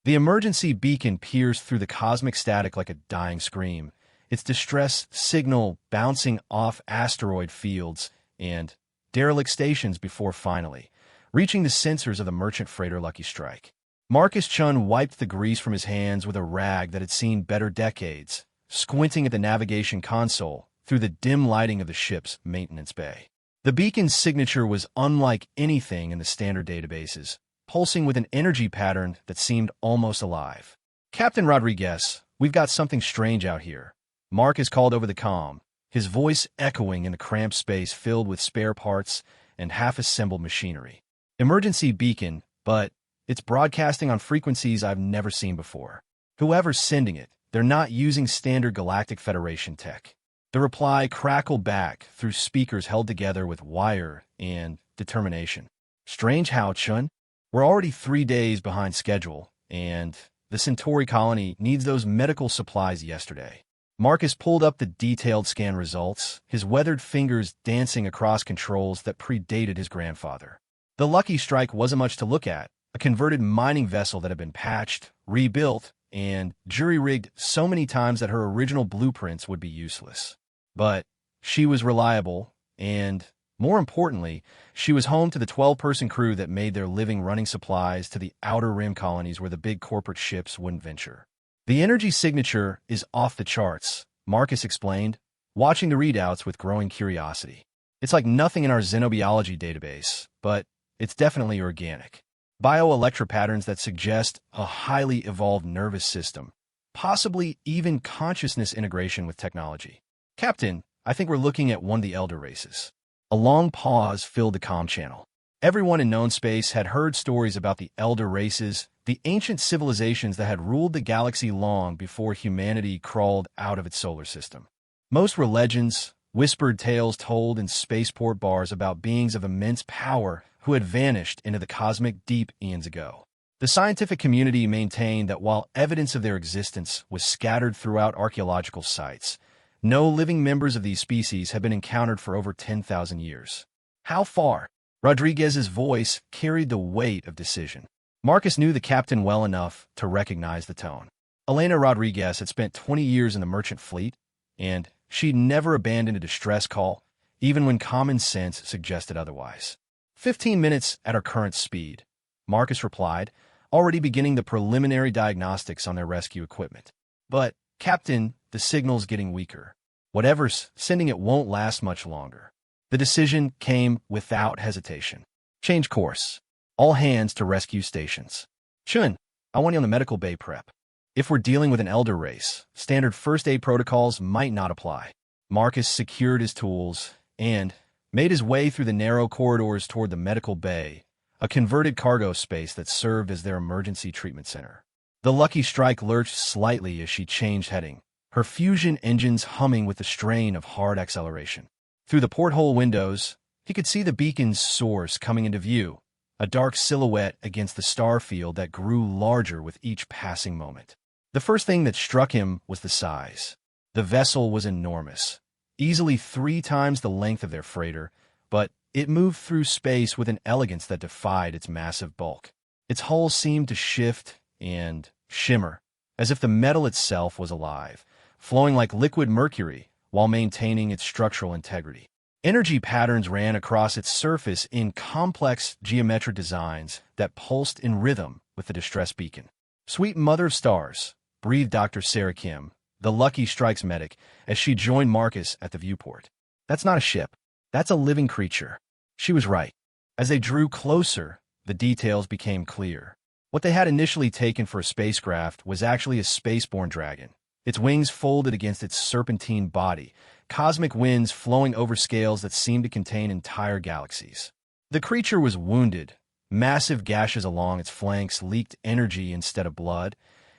The emergency beacon pierced through the cosmic static like a dying scream, its distress signal bouncing off asteroid fields and derelict stations before finally reaching the sensors of the merchant freighter Lucky Strike. Marcus Chun wiped the grease from his hands with a rag that had seen better decades, squinting at the navigation console through the dim lighting of the ship's maintenance bay. The beacon's signature was unlike anything in the standard databases, pulsing with an energy pattern that seemed almost alive. "Captain Rodriguez, we've got something strange out here," Marcus called over the comm, his voice echoing in the cramped space filled with spare parts and half-assembled machinery. "Emergency beacon, but it's broadcasting on frequencies I've never seen before. Whoever's sending it, they're not using standard Galactic Federation tech." The reply crackled back through speakers held together with wire and determination. "Strange how, Chun? We're already 3 days behind schedule, and the Centauri colony needs those medical supplies yesterday." Marcus pulled up the detailed scan results, his weathered fingers dancing across controls that predated his grandfather. The Lucky Strike wasn't much to look at, a converted mining vessel that had been patched, rebuilt, and jury-rigged so many times that her original blueprints would be useless. But she was reliable, and, more importantly, she was home to the 12-person crew that made their living running supplies to the outer rim colonies where the big corporate ships wouldn't venture. "The energy signature is off the charts," Marcus explained, watching the readouts with growing curiosity. "It's like nothing in our xenobiology database, but it's definitely organic. Bioelectropatterns that suggest a highly evolved nervous system, possibly even consciousness integration with technology. Captain, I think we're looking at one of the elder races." A long pause filled the comm channel. Everyone in known space had heard stories about the elder races, the ancient civilizations that had ruled the galaxy long before humanity crawled out of its solar system. Most were legends, whispered tales told in spaceport bars about beings of immense power who had vanished into the cosmic deep eons ago. The scientific community maintained that while evidence of their existence was scattered throughout archaeological sites, no living members of these species had been encountered for over 10,000 years. How far? Rodriguez's voice carried the weight of decision. Marcus knew the captain well enough to recognize the tone. Elena Rodriguez had spent 20 years in the merchant fleet, and she'd never abandoned a distress call, even when common sense suggested otherwise. 15 minutes at our current speed," Marcus replied, already beginning the preliminary diagnostics on their rescue equipment. "But, Captain, the signal's getting weaker. Whatever's sending it won't last much longer." The decision came without hesitation. "Change course. All hands to rescue stations. Chun, I want you on the medical bay prep. If we're dealing with an elder race, standard first aid protocols might not apply." Marcus secured his tools and made his way through the narrow corridors toward the medical bay, a converted cargo space that served as their emergency treatment center. The Lucky Strike lurched slightly as she changed heading, her fusion engines humming with the strain of hard acceleration. Through the porthole windows, he could see the beacon's source coming into view, a dark silhouette against the star field that grew larger with each passing moment. The first thing that struck him was the size. The vessel was enormous, easily 3 times the length of their freighter, but it moved through space with an elegance that defied its massive bulk. Its hull seemed to shift and shimmer, as if the metal itself was alive, flowing like liquid mercury while maintaining its structural integrity. Energy patterns ran across its surface in complex geometric designs that pulsed in rhythm with the distress beacon. "Sweet mother of stars," breathed Dr. Sarah Kim, the Lucky Strike's medic, as she joined Marcus at the viewport. "That's not a ship. That's a living creature." She was right. As they drew closer, the details became clear. What they had initially taken for a spacecraft was actually a spaceborne dragon, its wings folded against its serpentine body, cosmic winds flowing over scales that seemed to contain entire galaxies. The creature was wounded. Massive gashes along its flanks leaked energy instead of blood,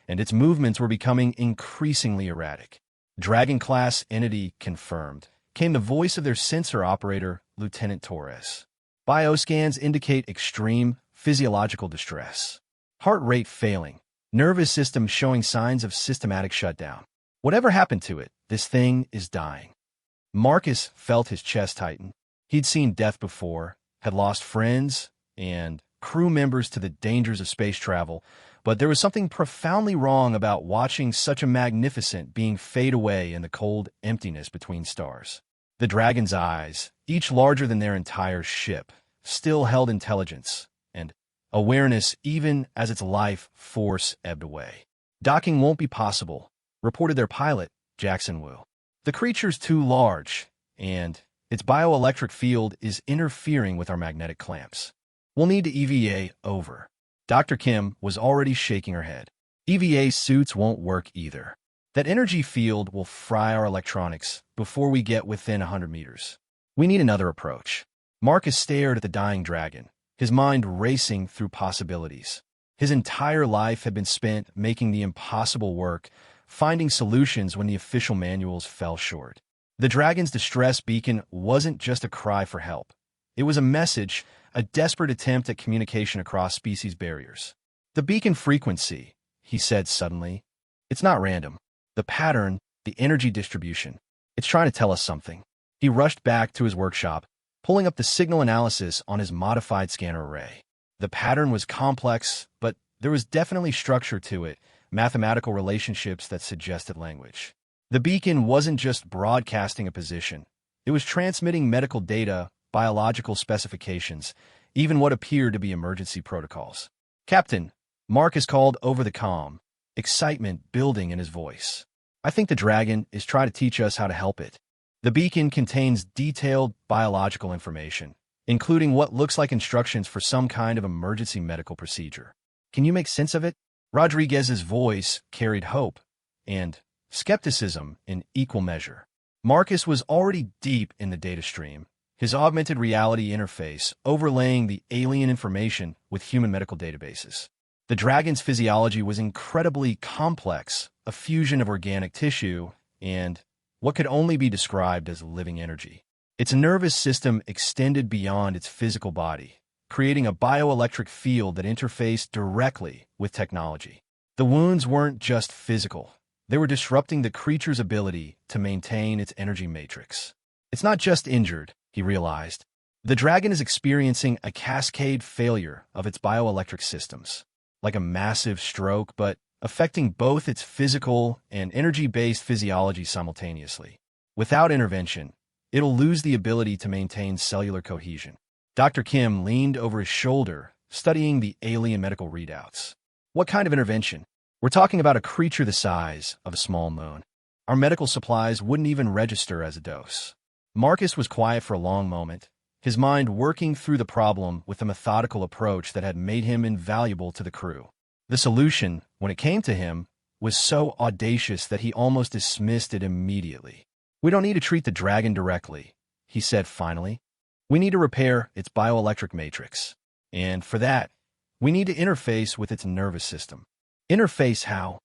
and its movements were becoming increasingly erratic. "Dragon-class entity confirmed," came the voice of their sensor operator, Lieutenant Torres. "Bioscans indicate extreme physiological distress. Heart rate failing. Nervous system showing signs of systematic shutdown. Whatever happened to it, this thing is dying." Marcus felt his chest tighten. He'd seen death before, had lost friends and crew members to the dangers of space travel, But there was something profoundly wrong about watching such a magnificent being fade away in the cold emptiness between stars. The dragon's eyes, each larger than their entire ship, still held intelligence and awareness even as its life force ebbed away. Docking won't be possible, reported their pilot, Jackson Wu. The creature's too large, and its bioelectric field is interfering with our magnetic clamps. We'll need to EVA over. Dr. Kim was already shaking her head. EVA suits won't work either. That energy field will fry our electronics before we get within 100 meters. We need another approach. Marcus stared at the dying dragon, his mind racing through possibilities. His entire life had been spent making the impossible work, finding solutions when the official manuals fell short. The dragon's distress beacon wasn't just a cry for help. It was a message, a desperate attempt at communication across species barriers. The beacon frequency, he said suddenly. It's not random. The pattern, the energy distribution. It's trying to tell us something. He rushed back to his workshop, pulling up the signal analysis on his modified scanner array. The pattern was complex, but there was definitely structure to it, mathematical relationships that suggested language. The beacon wasn't just broadcasting a position. It was transmitting medical data, biological specifications, even what appeared to be emergency protocols. Captain, Marcus called over the comm, excitement building in his voice. I think the dragon is trying to teach us how to help it. The beacon contains detailed biological information, including what looks like instructions for some kind of emergency medical procedure. Can you make sense of it? Rodriguez's voice carried hope and skepticism in equal measure. Marcus was already deep in the data stream, his augmented reality interface overlaying the alien information with human medical databases. The dragon's physiology was incredibly complex, a fusion of organic tissue and what could only be described as living energy. Its nervous system extended beyond its physical body, creating a bioelectric field that interfaced directly with technology. The wounds weren't just physical. They were disrupting the creature's ability to maintain its energy matrix. It's not just injured, he realized. The dragon is experiencing a cascade failure of its bioelectric systems, like a massive stroke, but affecting both its physical and energy-based physiology simultaneously. Without intervention, it'll lose the ability to maintain cellular cohesion. Dr. Kim leaned over his shoulder, studying the alien medical readouts. What kind of intervention? We're talking about a creature the size of a small moon. Our medical supplies wouldn't even register as a dose. Marcus was quiet for a long moment, his mind working through the problem with a methodical approach that had made him invaluable to the crew. The solution, when it came to him, was so audacious that he almost dismissed it immediately. We don't need to treat the dragon directly, he said finally. We need to repair its bioelectric matrix. And for that, we need to interface with its nervous system. Interface how?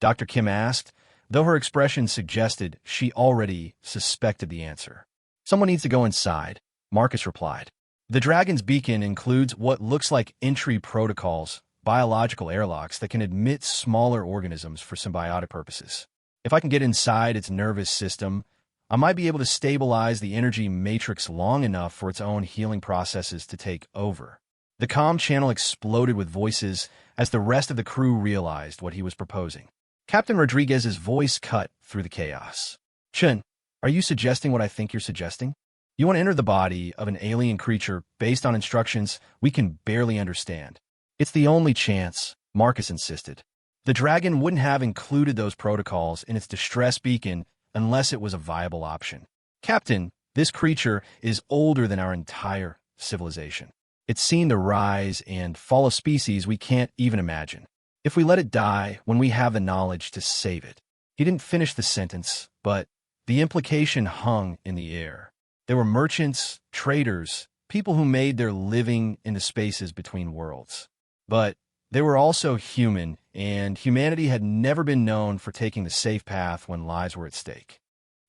Dr. Kim asked, though her expression suggested she already suspected the answer. Someone needs to go inside, Marcus replied. The dragon's beacon includes what looks like entry protocols, biological airlocks that can admit smaller organisms for symbiotic purposes. If I can get inside its nervous system, I might be able to stabilize the energy matrix long enough for its own healing processes to take over. The comm channel exploded with voices as the rest of the crew realized what he was proposing. Captain Rodriguez's voice cut through the chaos. Chen, are you suggesting what I think you're suggesting? You want to enter the body of an alien creature based on instructions we can barely understand. It's the only chance, Marcus insisted. The dragon wouldn't have included those protocols in its distress beacon unless it was a viable option. Captain, this creature is older than our entire civilization. It's seen the rise and fall of species we can't even imagine. If we let it die when we have the knowledge to save it. He didn't finish the sentence, but the implication hung in the air. There were merchants, traders, people who made their living in the spaces between worlds. But they were also human, and humanity had never been known for taking the safe path when lives were at stake.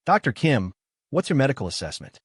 Dr. Kim, what's your medical assessment?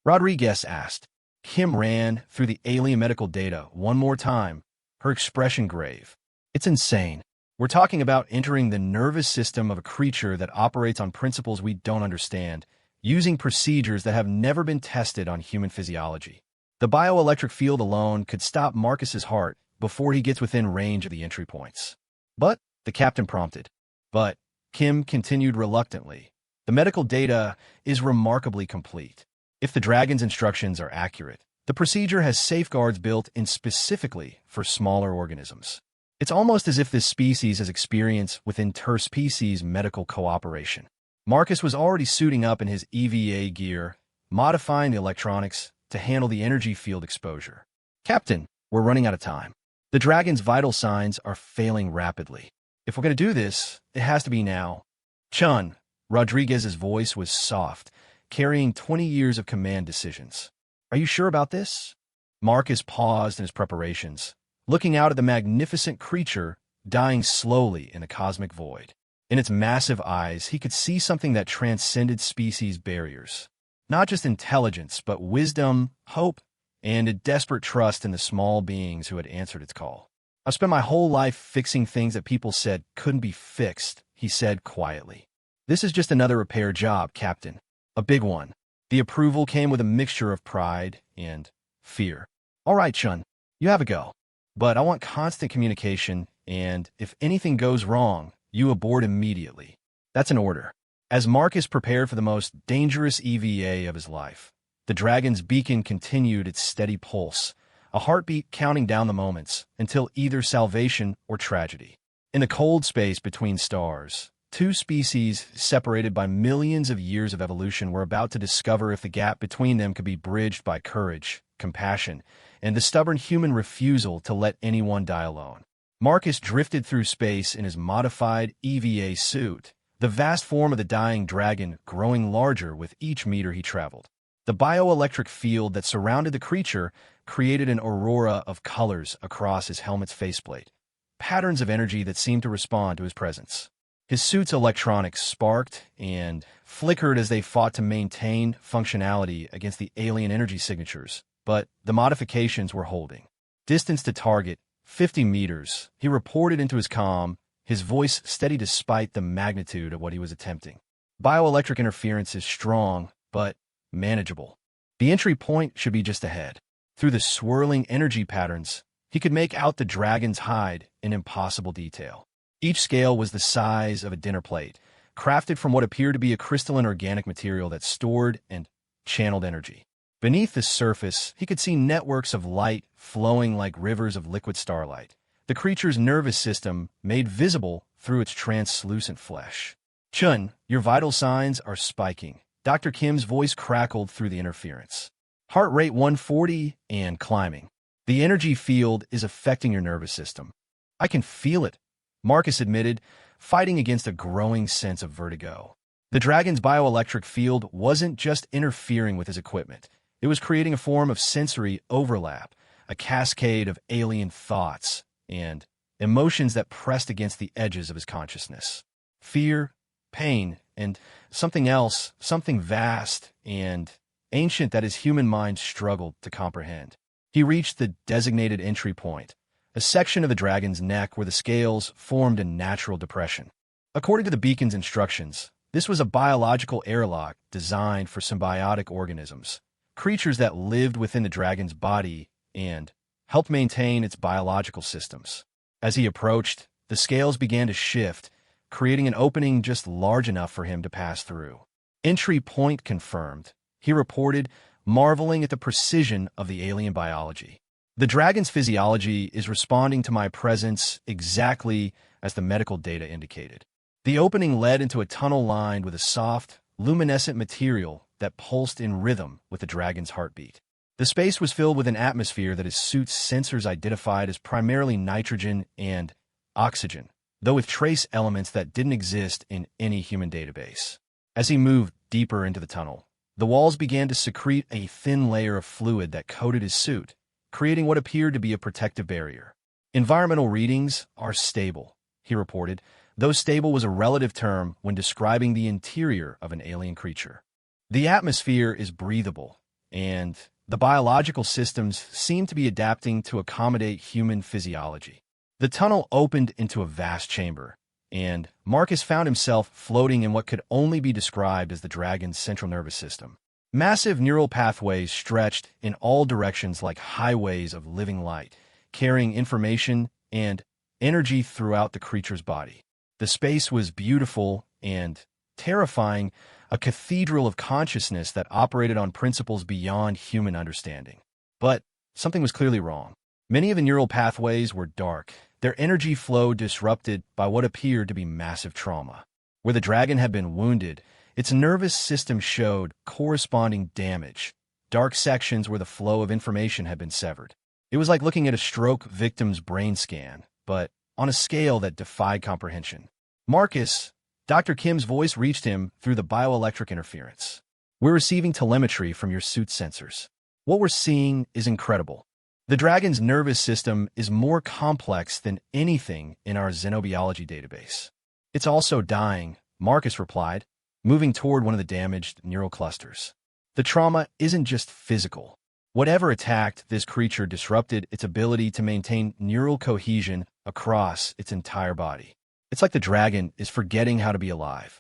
Rodriguez asked. Kim ran through the alien medical data one more time, her expression grave. It's insane. We're talking about entering the nervous system of a creature that operates on principles we don't understand, using procedures that have never been tested on human physiology. The bioelectric field alone could stop Marcus's heart before he gets within range of the entry points. But, the captain prompted. But, Kim continued reluctantly. The medical data is remarkably complete. If the dragon's instructions are accurate, the procedure has safeguards built in specifically for smaller organisms. It's almost as if this species has experience with interspecies medical cooperation. Marcus was already suiting up in his EVA gear, modifying the electronics to handle the energy field exposure. Captain, we're running out of time. The dragon's vital signs are failing rapidly. If we're going to do this, it has to be now. Chun, Rodriguez's voice was soft, carrying 20 years of command decisions. Are you sure about this? Marcus paused in his preparations, looking out at the magnificent creature dying slowly in the cosmic void. In its massive eyes, he could see something that transcended species barriers. Not just intelligence, but wisdom, hope, and a desperate trust in the small beings who had answered its call. I've spent my whole life fixing things that people said couldn't be fixed, he said quietly. This is just another repair job, Captain. A big one. The approval came with a mixture of pride and fear. All right, Chun, you have a go. But I want constant communication, and if anything goes wrong, you abort immediately. That's an order. As Marcus prepared for the most dangerous EVA of his life, the dragon's beacon continued its steady pulse, a heartbeat counting down the moments until either salvation or tragedy. In the cold space between stars, two species separated by millions of years of evolution were about to discover if the gap between them could be bridged by courage, compassion, and the stubborn human refusal to let anyone die alone. Marcus drifted through space in his modified EVA suit, the vast form of the dying dragon growing larger with each meter he traveled. The bioelectric field that surrounded the creature created an aurora of colors across his helmet's faceplate, patterns of energy that seemed to respond to his presence. His suit's electronics sparked and flickered as they fought to maintain functionality against the alien energy signatures, but the modifications were holding. Distance to target, 50 meters, he reported into his comm, his voice steady despite the magnitude of what he was attempting. Bioelectric interference is strong, but manageable. The entry point should be just ahead. Through the swirling energy patterns, he could make out the dragon's hide in impossible detail. Each scale was the size of a dinner plate, crafted from what appeared to be a crystalline organic material that stored and channeled energy. Beneath the surface, he could see networks of light flowing like rivers of liquid starlight, the creature's nervous system made visible through its translucent flesh. Chun, your vital signs are spiking. Dr. Kim's voice crackled through the interference. Heart rate 140 and climbing. The energy field is affecting your nervous system. I can feel it, Marcus admitted, fighting against a growing sense of vertigo. The dragon's bioelectric field wasn't just interfering with his equipment. It was creating a form of sensory overlap, a cascade of alien thoughts and emotions that pressed against the edges of his consciousness. Fear, pain, and something else, something vast and ancient that his human mind struggled to comprehend. He reached the designated entry point, a section of the dragon's neck where the scales formed a natural depression. According to the beacon's instructions, this was a biological airlock designed for symbiotic organisms, creatures that lived within the dragon's body and helped maintain its biological systems. As he approached, the scales began to shift, creating an opening just large enough for him to pass through. Entry point confirmed, he reported, marveling at the precision of the alien biology. The dragon's physiology is responding to my presence exactly as the medical data indicated. The opening led into a tunnel lined with a soft, luminescent material that pulsed in rhythm with the dragon's heartbeat. The space was filled with an atmosphere that his suit's sensors identified as primarily nitrogen and oxygen, though with trace elements that didn't exist in any human database. As he moved deeper into the tunnel, the walls began to secrete a thin layer of fluid that coated his suit, creating what appeared to be a protective barrier. Environmental readings are stable, he reported, though stable was a relative term when describing the interior of an alien creature. The atmosphere is breathable, and the biological systems seem to be adapting to accommodate human physiology. The tunnel opened into a vast chamber, and Marcus found himself floating in what could only be described as the dragon's central nervous system. Massive neural pathways stretched in all directions like highways of living light, carrying information and energy throughout the creature's body. The space was beautiful and terrifying, a cathedral of consciousness that operated on principles beyond human understanding. But something was clearly wrong. Many of the neural pathways were dark, their energy flow disrupted by what appeared to be massive trauma. Where the dragon had been wounded, its nervous system showed corresponding damage, dark sections where the flow of information had been severed. It was like looking at a stroke victim's brain scan, but on a scale that defied comprehension. "Marcus," Dr. Kim's voice reached him through the bioelectric interference. "We're receiving telemetry from your suit sensors. What we're seeing is incredible. The dragon's nervous system is more complex than anything in our xenobiology database." "It's also dying," Marcus replied, moving toward one of the damaged neural clusters. "The trauma isn't just physical. Whatever attacked this creature disrupted its ability to maintain neural cohesion across its entire body. It's like the dragon is forgetting how to be alive."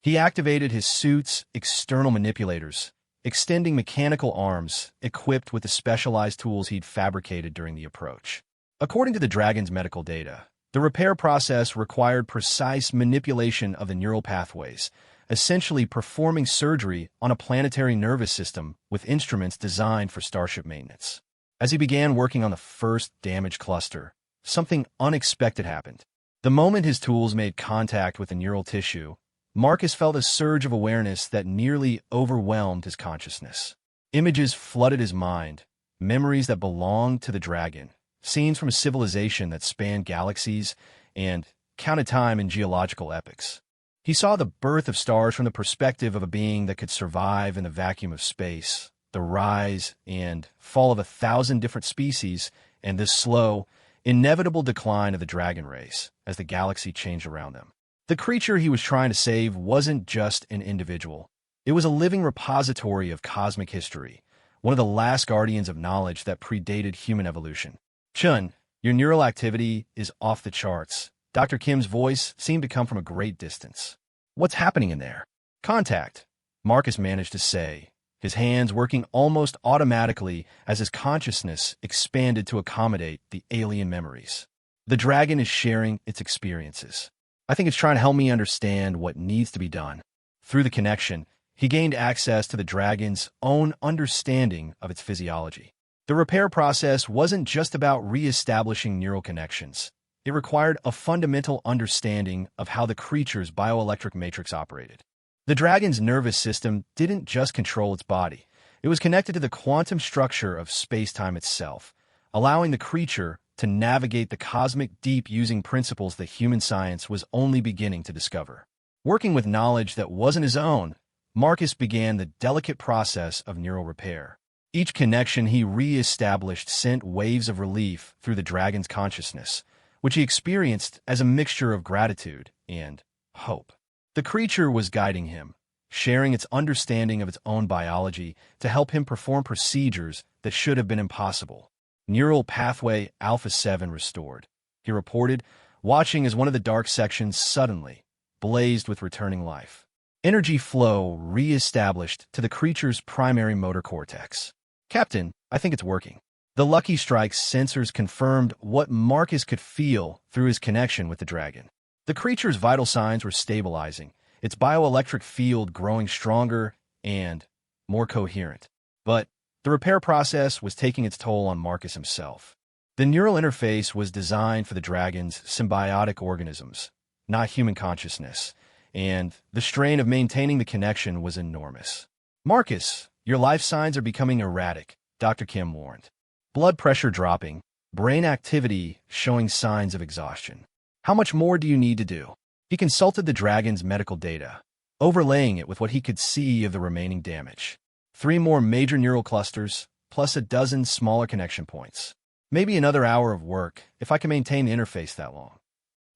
He activated his suit's external manipulators, extending mechanical arms equipped with the specialized tools he'd fabricated during the approach. According to the dragon's medical data, the repair process required precise manipulation of the neural pathways, essentially performing surgery on a planetary nervous system with instruments designed for starship maintenance. As he began working on the first damaged cluster, something unexpected happened. The moment his tools made contact with the neural tissue, Marcus felt a surge of awareness that nearly overwhelmed his consciousness. Images flooded his mind, memories that belonged to the dragon, scenes from a civilization that spanned galaxies and counted time in geological epochs. He saw the birth of stars from the perspective of a being that could survive in the vacuum of space, the rise and fall of 1,000 different species, and the slow, inevitable decline of the dragon race as the galaxy changed around them. The creature he was trying to save wasn't just an individual. It was a living repository of cosmic history, one of the last guardians of knowledge that predated human evolution. "Chun, your neural activity is off the charts." Dr. Kim's voice seemed to come from a great distance. "What's happening in there?" "Contact," Marcus managed to say, his hands working almost automatically as his consciousness expanded to accommodate the alien memories. "The dragon is sharing its experiences. I think it's trying to help me understand what needs to be done." Through the connection, he gained access to the dragon's own understanding of its physiology. The repair process wasn't just about re-establishing neural connections. It required a fundamental understanding of how the creature's bioelectric matrix operated. The dragon's nervous system didn't just control its body. It was connected to the quantum structure of space-time itself, allowing the creature to navigate the cosmic deep using principles that human science was only beginning to discover. Working with knowledge that wasn't his own, Marcus began the delicate process of neural repair. Each connection he re-established sent waves of relief through the dragon's consciousness, which he experienced as a mixture of gratitude and hope. The creature was guiding him, sharing its understanding of its own biology to help him perform procedures that should have been impossible. "Neural pathway Alpha 7 restored," he reported, watching as one of the dark sections suddenly blazed with returning life. Energy flow re-established to the creature's primary motor cortex. "Captain, I think it's working." The Lucky Strike's sensors confirmed what Marcus could feel through his connection with the dragon. The creature's vital signs were stabilizing, its bioelectric field growing stronger and more coherent. But the repair process was taking its toll on Marcus himself. The neural interface was designed for the dragon's symbiotic organisms, not human consciousness, and the strain of maintaining the connection was enormous. "Marcus, your life signs are becoming erratic," Dr. Kim warned. Blood pressure dropping, brain activity showing signs of exhaustion. "How much more do you need to do?" He consulted the dragon's medical data, overlaying it with what he could see of the remaining damage. 3 more major neural clusters, plus a dozen smaller connection points. Maybe another hour of work, if I can maintain the interface that long.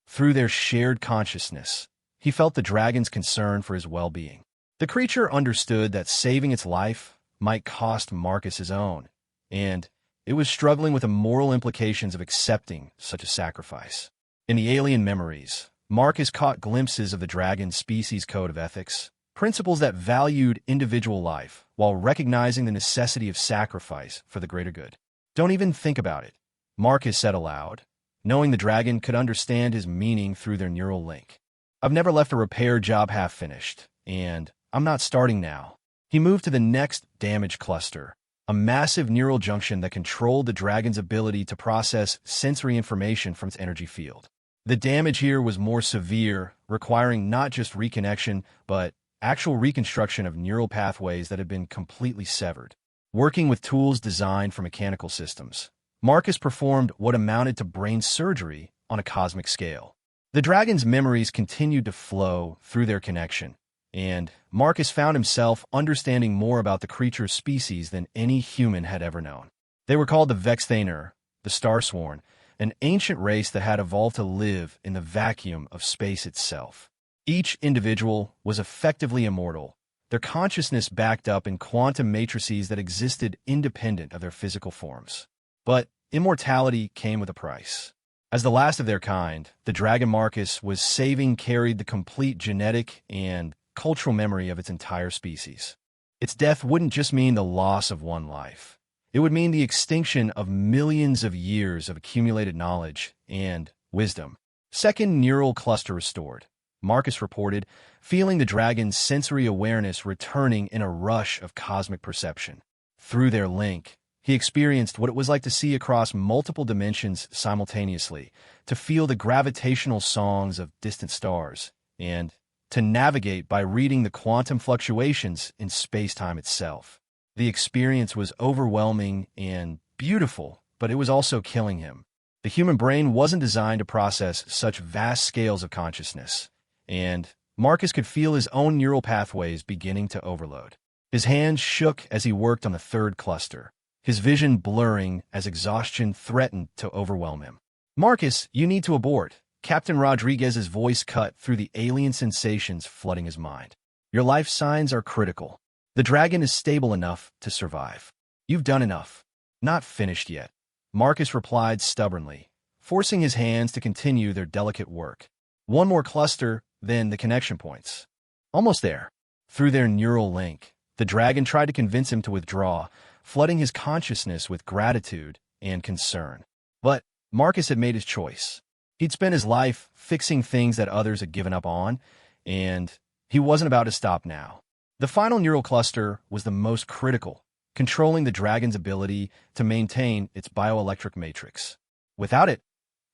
Through their shared consciousness, he felt the dragon's concern for his well-being. The creature understood that saving its life might cost Marcus his own, and it was struggling with the moral implications of accepting such a sacrifice. In the alien memories, Marcus caught glimpses of the dragon's species code of ethics, principles that valued individual life while recognizing the necessity of sacrifice for the greater good. "Don't even think about it," Marcus said aloud, knowing the dragon could understand his meaning through their neural link. I've never left a repair job half-finished, and I'm not starting now. He moved to the next damaged cluster, a massive neural junction that controlled the dragon's ability to process sensory information from its energy field. The damage here was more severe, requiring not just reconnection, but actual reconstruction of neural pathways that had been completely severed. Working with tools designed for mechanical systems, Marcus performed what amounted to brain surgery on a cosmic scale. The dragon's memories continued to flow through their connection, and Marcus found himself understanding more about the creature's species than any human had ever known. They were called the Vexthaner, the Starsworn, an ancient race that had evolved to live in the vacuum of space itself. Each individual was effectively immortal, their consciousness backed up in quantum matrices that existed independent of their physical forms. But immortality came with a price. As the last of their kind, the dragon Marcus was saving carried the complete genetic and cultural memory of its entire species. Its death wouldn't just mean the loss of one life. It would mean the extinction of millions of years of accumulated knowledge and wisdom. Second neural cluster restored, Marcus reported, feeling the dragon's sensory awareness returning in a rush of cosmic perception. Through their link, he experienced what it was like to see across multiple dimensions simultaneously, to feel the gravitational songs of distant stars, and to navigate by reading the quantum fluctuations in space-time itself. The experience was overwhelming and beautiful, but it was also killing him. The human brain wasn't designed to process such vast scales of consciousness, and Marcus could feel his own neural pathways beginning to overload. His hands shook as he worked on the third cluster, his vision blurring as exhaustion threatened to overwhelm him. "Marcus, you need to abort." Captain Rodriguez's voice cut through the alien sensations flooding his mind. "Your life signs are critical. The dragon is stable enough to survive. You've done enough." "Not finished yet," Marcus replied stubbornly, forcing his hands to continue their delicate work. One more cluster, then the connection points. Almost there. Through their neural link, the dragon tried to convince him to withdraw, flooding his consciousness with gratitude and concern. But Marcus had made his choice. He'd spent his life fixing things that others had given up on, and he wasn't about to stop now. The final neural cluster was the most critical, controlling the dragon's ability to maintain its bioelectric matrix. Without it,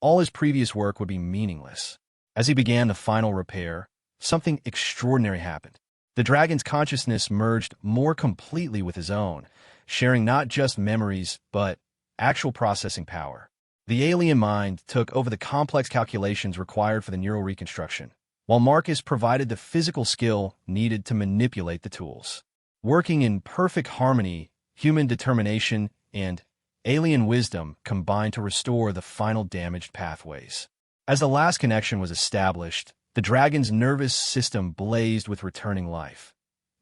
all his previous work would be meaningless. As he began the final repair, something extraordinary happened. The dragon's consciousness merged more completely with his own, sharing not just memories, but actual processing power. The alien mind took over the complex calculations required for the neural reconstruction, while Marcus provided the physical skill needed to manipulate the tools. Working in perfect harmony, human determination and alien wisdom combined to restore the final damaged pathways. As the last connection was established, the dragon's nervous system blazed with returning life,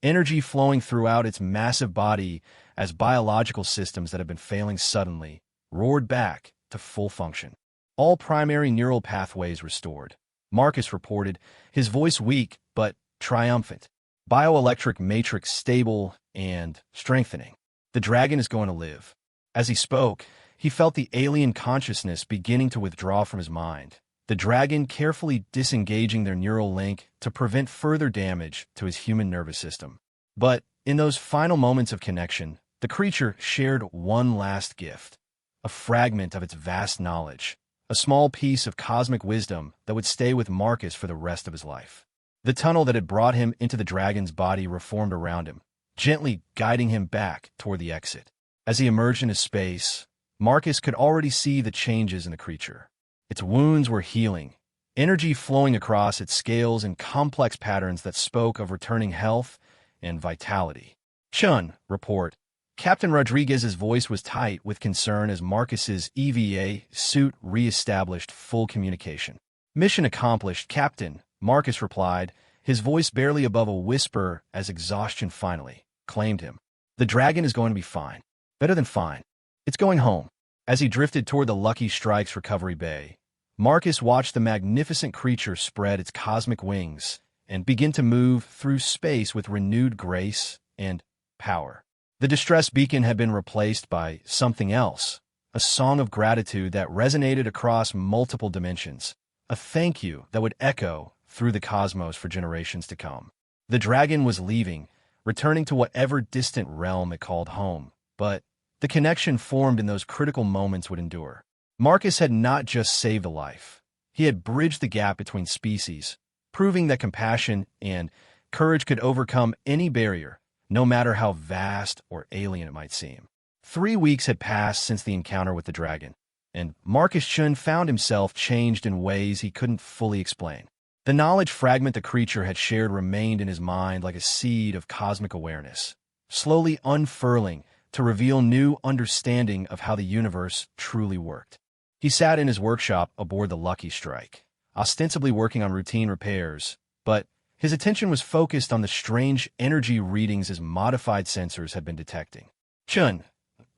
energy flowing throughout its massive body as biological systems that had been failing suddenly roared back to full function. All primary neural pathways restored, Marcus reported, his voice weak but triumphant. Bioelectric matrix stable and strengthening. The dragon is going to live. As he spoke, he felt the alien consciousness beginning to withdraw from his mind, the dragon carefully disengaging their neural link to prevent further damage to his human nervous system. But in those final moments of connection, the creature shared one last gift, a fragment of its vast knowledge, a small piece of cosmic wisdom that would stay with Marcus for the rest of his life. The tunnel that had brought him into the dragon's body reformed around him, gently guiding him back toward the exit. As he emerged into space, Marcus could already see the changes in the creature. Its wounds were healing, energy flowing across its scales in complex patterns that spoke of returning health and vitality. "Chun, report." Captain Rodriguez's voice was tight with concern as Marcus's EVA suit re-established full communication. "Mission accomplished, Captain," Marcus replied, his voice barely above a whisper as exhaustion finally claimed him. "The dragon is going to be fine. Better than fine. It's going home." As he drifted toward the Lucky Strike's recovery bay, Marcus watched the magnificent creature spread its cosmic wings and begin to move through space with renewed grace and power. The distress beacon had been replaced by something else, a song of gratitude that resonated across multiple dimensions, a thank you that would echo through the cosmos for generations to come. The dragon was leaving, returning to whatever distant realm it called home, but the connection formed in those critical moments would endure. Marcus had not just saved a life. He had bridged the gap between species, proving that compassion and courage could overcome any barrier, no matter how vast or alien it might seem. 3 weeks had passed since the encounter with the dragon, and Marcus Chun found himself changed in ways he couldn't fully explain. The knowledge fragment the creature had shared remained in his mind like a seed of cosmic awareness, slowly unfurling to reveal new understanding of how the universe truly worked. He sat in his workshop aboard the Lucky Strike, ostensibly working on routine repairs, but his attention was focused on the strange energy readings his modified sensors had been detecting. Chun,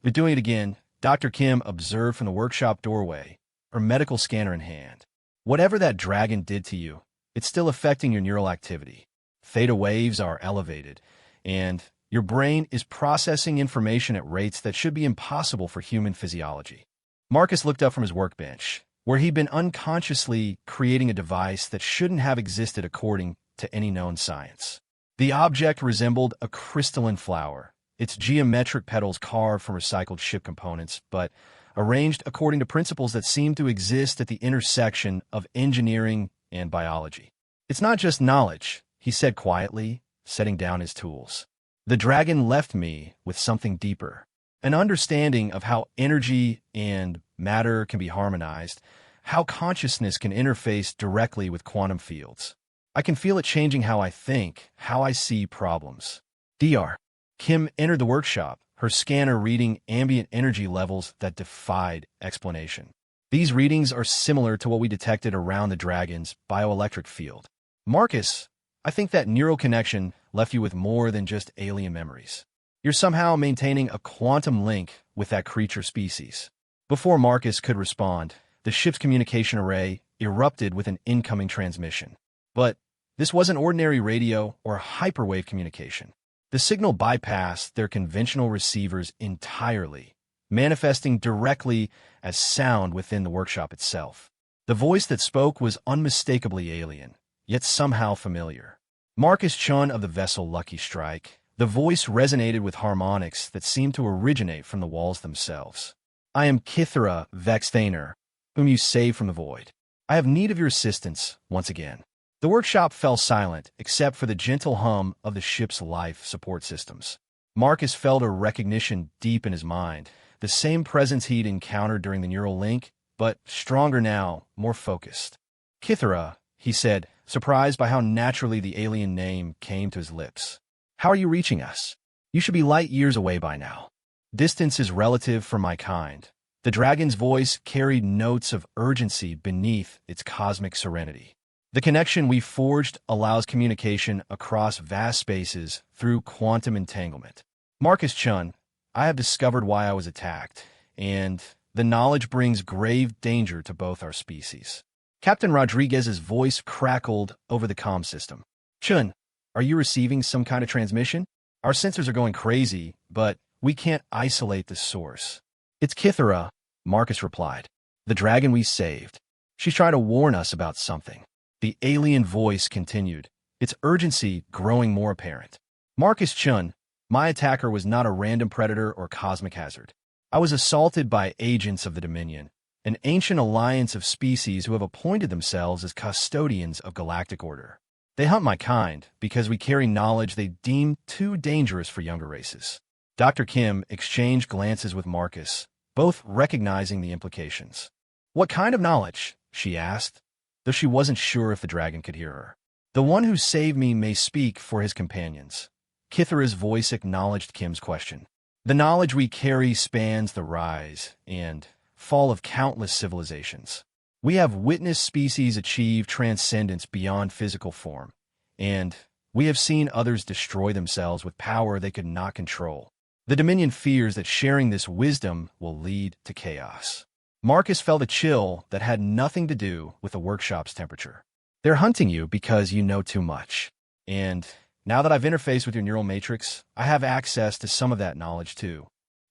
you're doing it again, Dr. Kim observed from the workshop doorway, her medical scanner in hand. Whatever that dragon did to you, it's still affecting your neural activity. Theta waves are elevated, and your brain is processing information at rates that should be impossible for human physiology. Marcus looked up from his workbench, where he'd been unconsciously creating a device that shouldn't have existed according to any known science. The object resembled a crystalline flower, its geometric petals carved from recycled ship components, but arranged according to principles that seemed to exist at the intersection of engineering and biology. It's not just knowledge, he said quietly, setting down his tools. The dragon left me with something deeper, an understanding of how energy and matter can be harmonized, how consciousness can interface directly with quantum fields. I can feel it changing how I think, how I see problems. Dr. Kim entered the workshop, her scanner reading ambient energy levels that defied explanation. These readings are similar to what we detected around the dragon's bioelectric field. Marcus, I think that neural connection left you with more than just alien memories. You're somehow maintaining a quantum link with that creature species. Before Marcus could respond, the ship's communication array erupted with an incoming transmission. But this wasn't ordinary radio or hyperwave communication. The signal bypassed their conventional receivers entirely, manifesting directly as sound within the workshop itself. The voice that spoke was unmistakably alien, yet somehow familiar. Marcus Chun of the vessel Lucky Strike, the voice resonated with harmonics that seemed to originate from the walls themselves. I am Kithra Vexthaner, whom you saved from the void. I have need of your assistance once again. The workshop fell silent, except for the gentle hum of the ship's life support systems. Marcus felt a recognition deep in his mind, the same presence he'd encountered during the neural link, but stronger now, more focused. Kithra, he said, surprised by how naturally the alien name came to his lips. How are you reaching us? You should be light years away by now. Distance is relative for my kind. The dragon's voice carried notes of urgency beneath its cosmic serenity. The connection we forged allows communication across vast spaces through quantum entanglement. Marcus Chun, I have discovered why I was attacked, and the knowledge brings grave danger to both our species. Captain Rodriguez's voice crackled over the comm system. Chun, are you receiving some kind of transmission? Our sensors are going crazy, but we can't isolate the source. It's Kithara, Marcus replied. The dragon we saved. She's trying to warn us about something. The alien voice continued, its urgency growing more apparent. Marcus Chun, my attacker was not a random predator or cosmic hazard. I was assaulted by agents of the Dominion, an ancient alliance of species who have appointed themselves as custodians of galactic order. They hunt my kind because we carry knowledge they deem too dangerous for younger races. Dr. Kim exchanged glances with Marcus, both recognizing the implications. What kind of knowledge? She asked, though she wasn't sure if the dragon could hear her. The one who saved me may speak for his companions. Kithara's voice acknowledged Kim's question. The knowledge we carry spans the rise and fall of countless civilizations. We have witnessed species achieve transcendence beyond physical form, and we have seen others destroy themselves with power they could not control. The Dominion fears that sharing this wisdom will lead to chaos. Marcus felt a chill that had nothing to do with the workshop's temperature. They're hunting you because you know too much. And now that I've interfaced with your neural matrix, I have access to some of that knowledge too.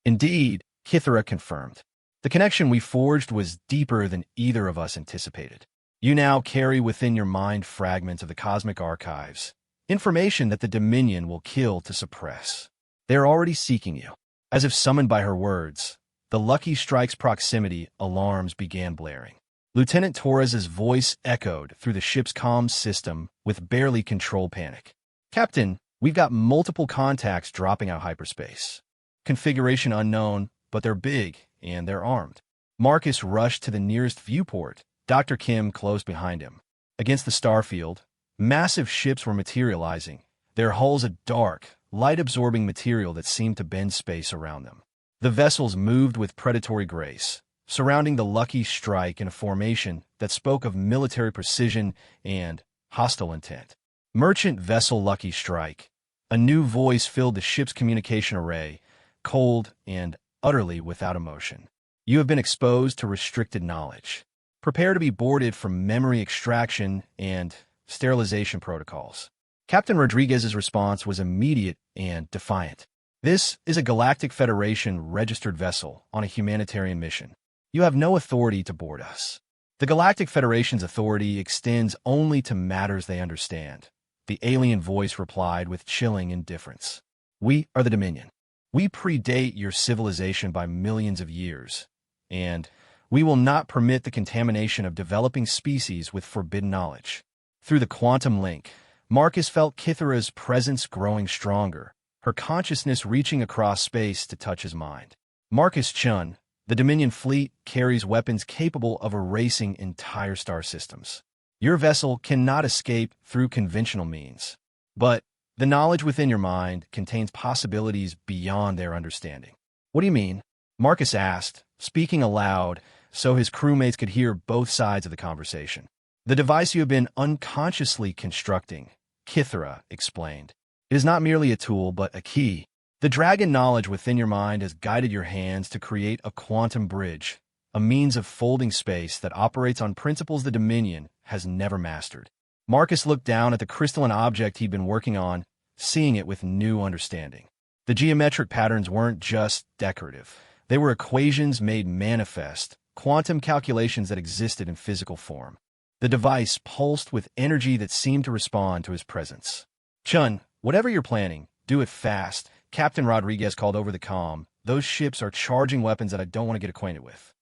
Indeed, Kithara confirmed. The connection we forged was deeper than either of us anticipated. You now carry within your mind fragments of the cosmic archives, information that the Dominion will kill to suppress. They are already seeking you. As if summoned by her words, the Lucky Strike's proximity alarms began blaring. Lieutenant Torres's voice echoed through the ship's comms system with barely controlled panic. Captain, we've got multiple contacts dropping out hyperspace. Configuration unknown, but they're big and they're armed. Marcus rushed to the nearest viewport. Dr. Kim closed behind him. Against the starfield, massive ships were materializing, their hulls a dark, light-absorbing material that seemed to bend space around them. The vessels moved with predatory grace, surrounding the Lucky Strike in a formation that spoke of military precision and hostile intent. Merchant vessel Lucky Strike. A new voice filled the ship's communication array, cold and utterly without emotion. You have been exposed to restricted knowledge. Prepare to be boarded for memory extraction and sterilization protocols. Captain Rodriguez's response was immediate and defiant. This is a Galactic Federation registered vessel on a humanitarian mission. You have no authority to board us. The Galactic Federation's authority extends only to matters they understand. The alien voice replied with chilling indifference. We are the Dominion. We predate your civilization by millions of years, and we will not permit the contamination of developing species with forbidden knowledge. Through the quantum link, Marcus felt Kithera's presence growing stronger, her consciousness reaching across space to touch his mind. Marcus Chun, the Dominion fleet carries weapons capable of erasing entire star systems. Your vessel cannot escape through conventional means, but the knowledge within your mind contains possibilities beyond their understanding. What do you mean? Marcus asked, speaking aloud so his crewmates could hear both sides of the conversation. The device you have been unconsciously constructing, Kithera explained, is not merely a tool but a key. The dragon knowledge within your mind has guided your hands to create a quantum bridge, a means of folding space that operates on principles the Dominion has never mastered. Marcus looked down at the crystalline object he'd been working on, seeing it with new understanding. The geometric patterns weren't just decorative. They were equations made manifest, quantum calculations that existed in physical form. The device pulsed with energy that seemed to respond to his presence. Chun, whatever you're planning, do it fast. Captain Rodriguez called over the comm. Those ships are charging weapons that I don't want to get acquainted with.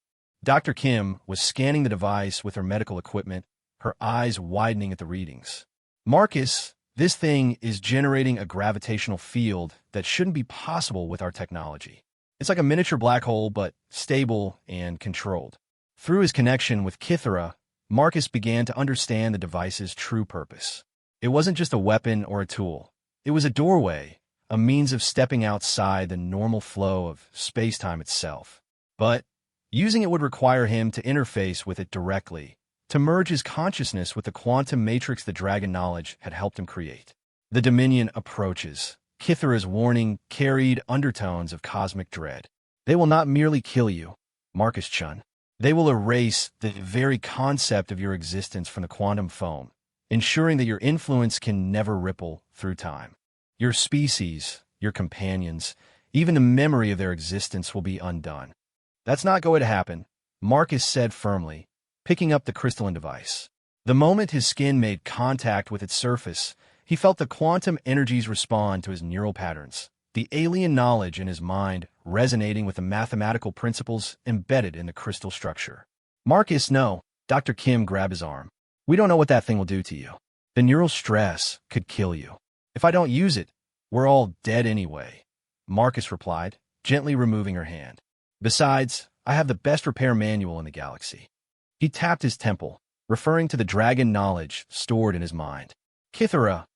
Dr. Kim was scanning the device with her medical equipment, her eyes widening at the readings. Marcus, this thing is generating a gravitational field that shouldn't be possible with our technology. It's like a miniature black hole, but stable and controlled. Through his connection with Kithera, Marcus began to understand the device's true purpose. It wasn't just a weapon or a tool. It was a doorway, a means of stepping outside the normal flow of space-time itself. But using it would require him to interface with it directly, to merge his consciousness with the quantum matrix the dragon knowledge had helped him create. The Dominion approaches. Kithera's warning carried undertones of cosmic dread. They will not merely kill you, Marcus Chun. They will erase the very concept of your existence from the quantum foam, ensuring that your influence can never ripple through time. Your species, your companions, even the memory of their existence will be undone. That's not going to happen, Marcus said firmly, picking up the crystalline device. The moment his skin made contact with its surface, he felt the quantum energies respond to his neural patterns, the alien knowledge in his mind resonating with the mathematical principles embedded in the crystal structure. Marcus, no. Dr. Kim grabbed his arm. We don't know what that thing will do to you. The neural stress could kill you. If I don't use it, we're all dead anyway, Marcus replied, gently removing her hand. Besides, I have the best repair manual in the galaxy. He tapped his temple, referring to the dragon knowledge stored in his mind. Kithera,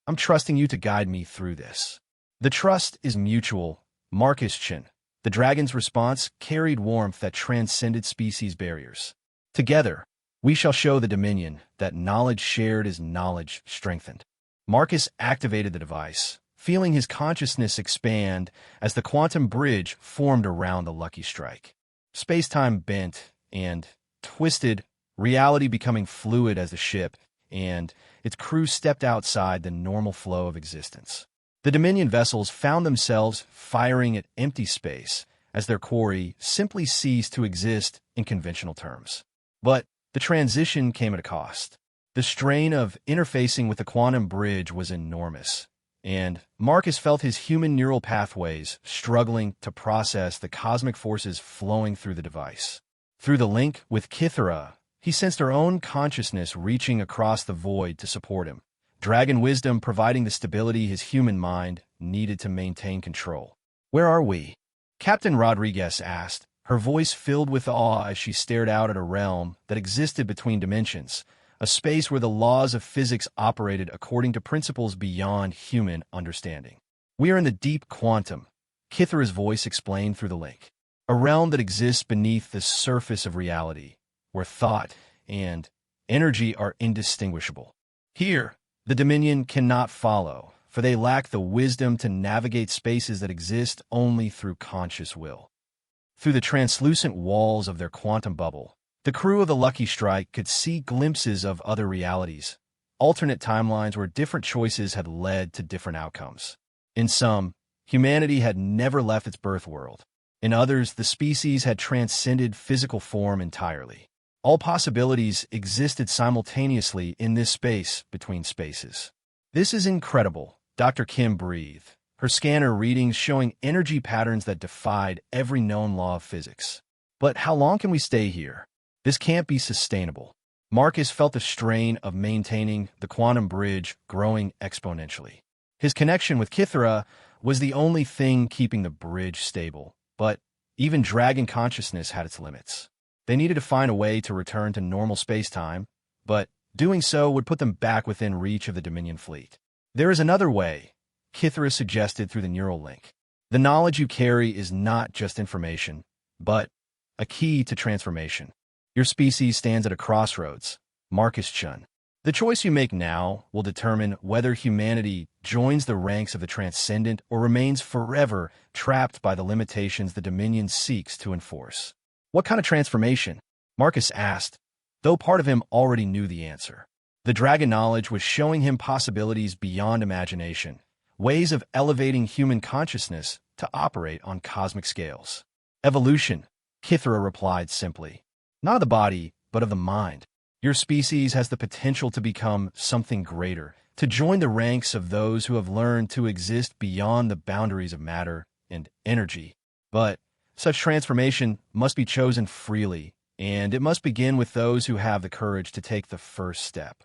I'm trusting you to guide me through this. The trust is mutual, Marcus Chin. The dragon's response carried warmth that transcended species barriers. Together, we shall show the Dominion that knowledge shared is knowledge strengthened. Marcus activated the device, feeling his consciousness expand as the quantum bridge formed around the Lucky Strike. Space-time bent and twisted, reality becoming fluid as the ship and its crew stepped outside the normal flow of existence. The Dominion vessels found themselves firing at empty space as their quarry simply ceased to exist in conventional terms. But the transition came at a cost. The strain of interfacing with the quantum bridge was enormous, and Marcus felt his human neural pathways struggling to process the cosmic forces flowing through the device. Through the link with Kythera, he sensed her own consciousness reaching across the void to support him, dragon wisdom providing the stability his human mind needed to maintain control. "Where are we?" Captain Rodriguez asked, her voice filled with awe as she stared out at a realm that existed between dimensions, a space where the laws of physics operated according to principles beyond human understanding. "We are in the deep quantum," Kythera's voice explained through the link, "a realm that exists beneath the surface of reality, where thought and energy are indistinguishable. Here, the Dominion cannot follow, for they lack the wisdom to navigate spaces that exist only through conscious will." Through the translucent walls of their quantum bubble, the crew of the Lucky Strike could see glimpses of other realities, alternate timelines where different choices had led to different outcomes. In some, humanity had never left its birth world. In others, the species had transcended physical form entirely. All possibilities existed simultaneously in this space between spaces. "This is incredible," Dr. Kim breathed, her scanner readings showing energy patterns that defied every known law of physics. "But how long can we stay here? This can't be sustainable." Marcus felt the strain of maintaining the quantum bridge growing exponentially. His connection with Kythera was the only thing keeping the bridge stable, but even dragon consciousness had its limits. They needed to find a way to return to normal space-time, but doing so would put them back within reach of the Dominion fleet. "There is another way," Kythera suggested through the neural link. "The knowledge you carry is not just information, but a key to transformation. Your species stands at a crossroads, Marcus Chun. The choice you make now will determine whether humanity joins the ranks of the transcendent or remains forever trapped by the limitations the Dominion seeks to enforce." "What kind of transformation?" Marcus asked, though part of him already knew the answer. The dragon knowledge was showing him possibilities beyond imagination, ways of elevating human consciousness to operate on cosmic scales. "Evolution," Kythera replied simply. "Not of the body, but of the mind. Your species has the potential to become something greater, to join the ranks of those who have learned to exist beyond the boundaries of matter and energy. But such transformation must be chosen freely, and it must begin with those who have the courage to take the first step."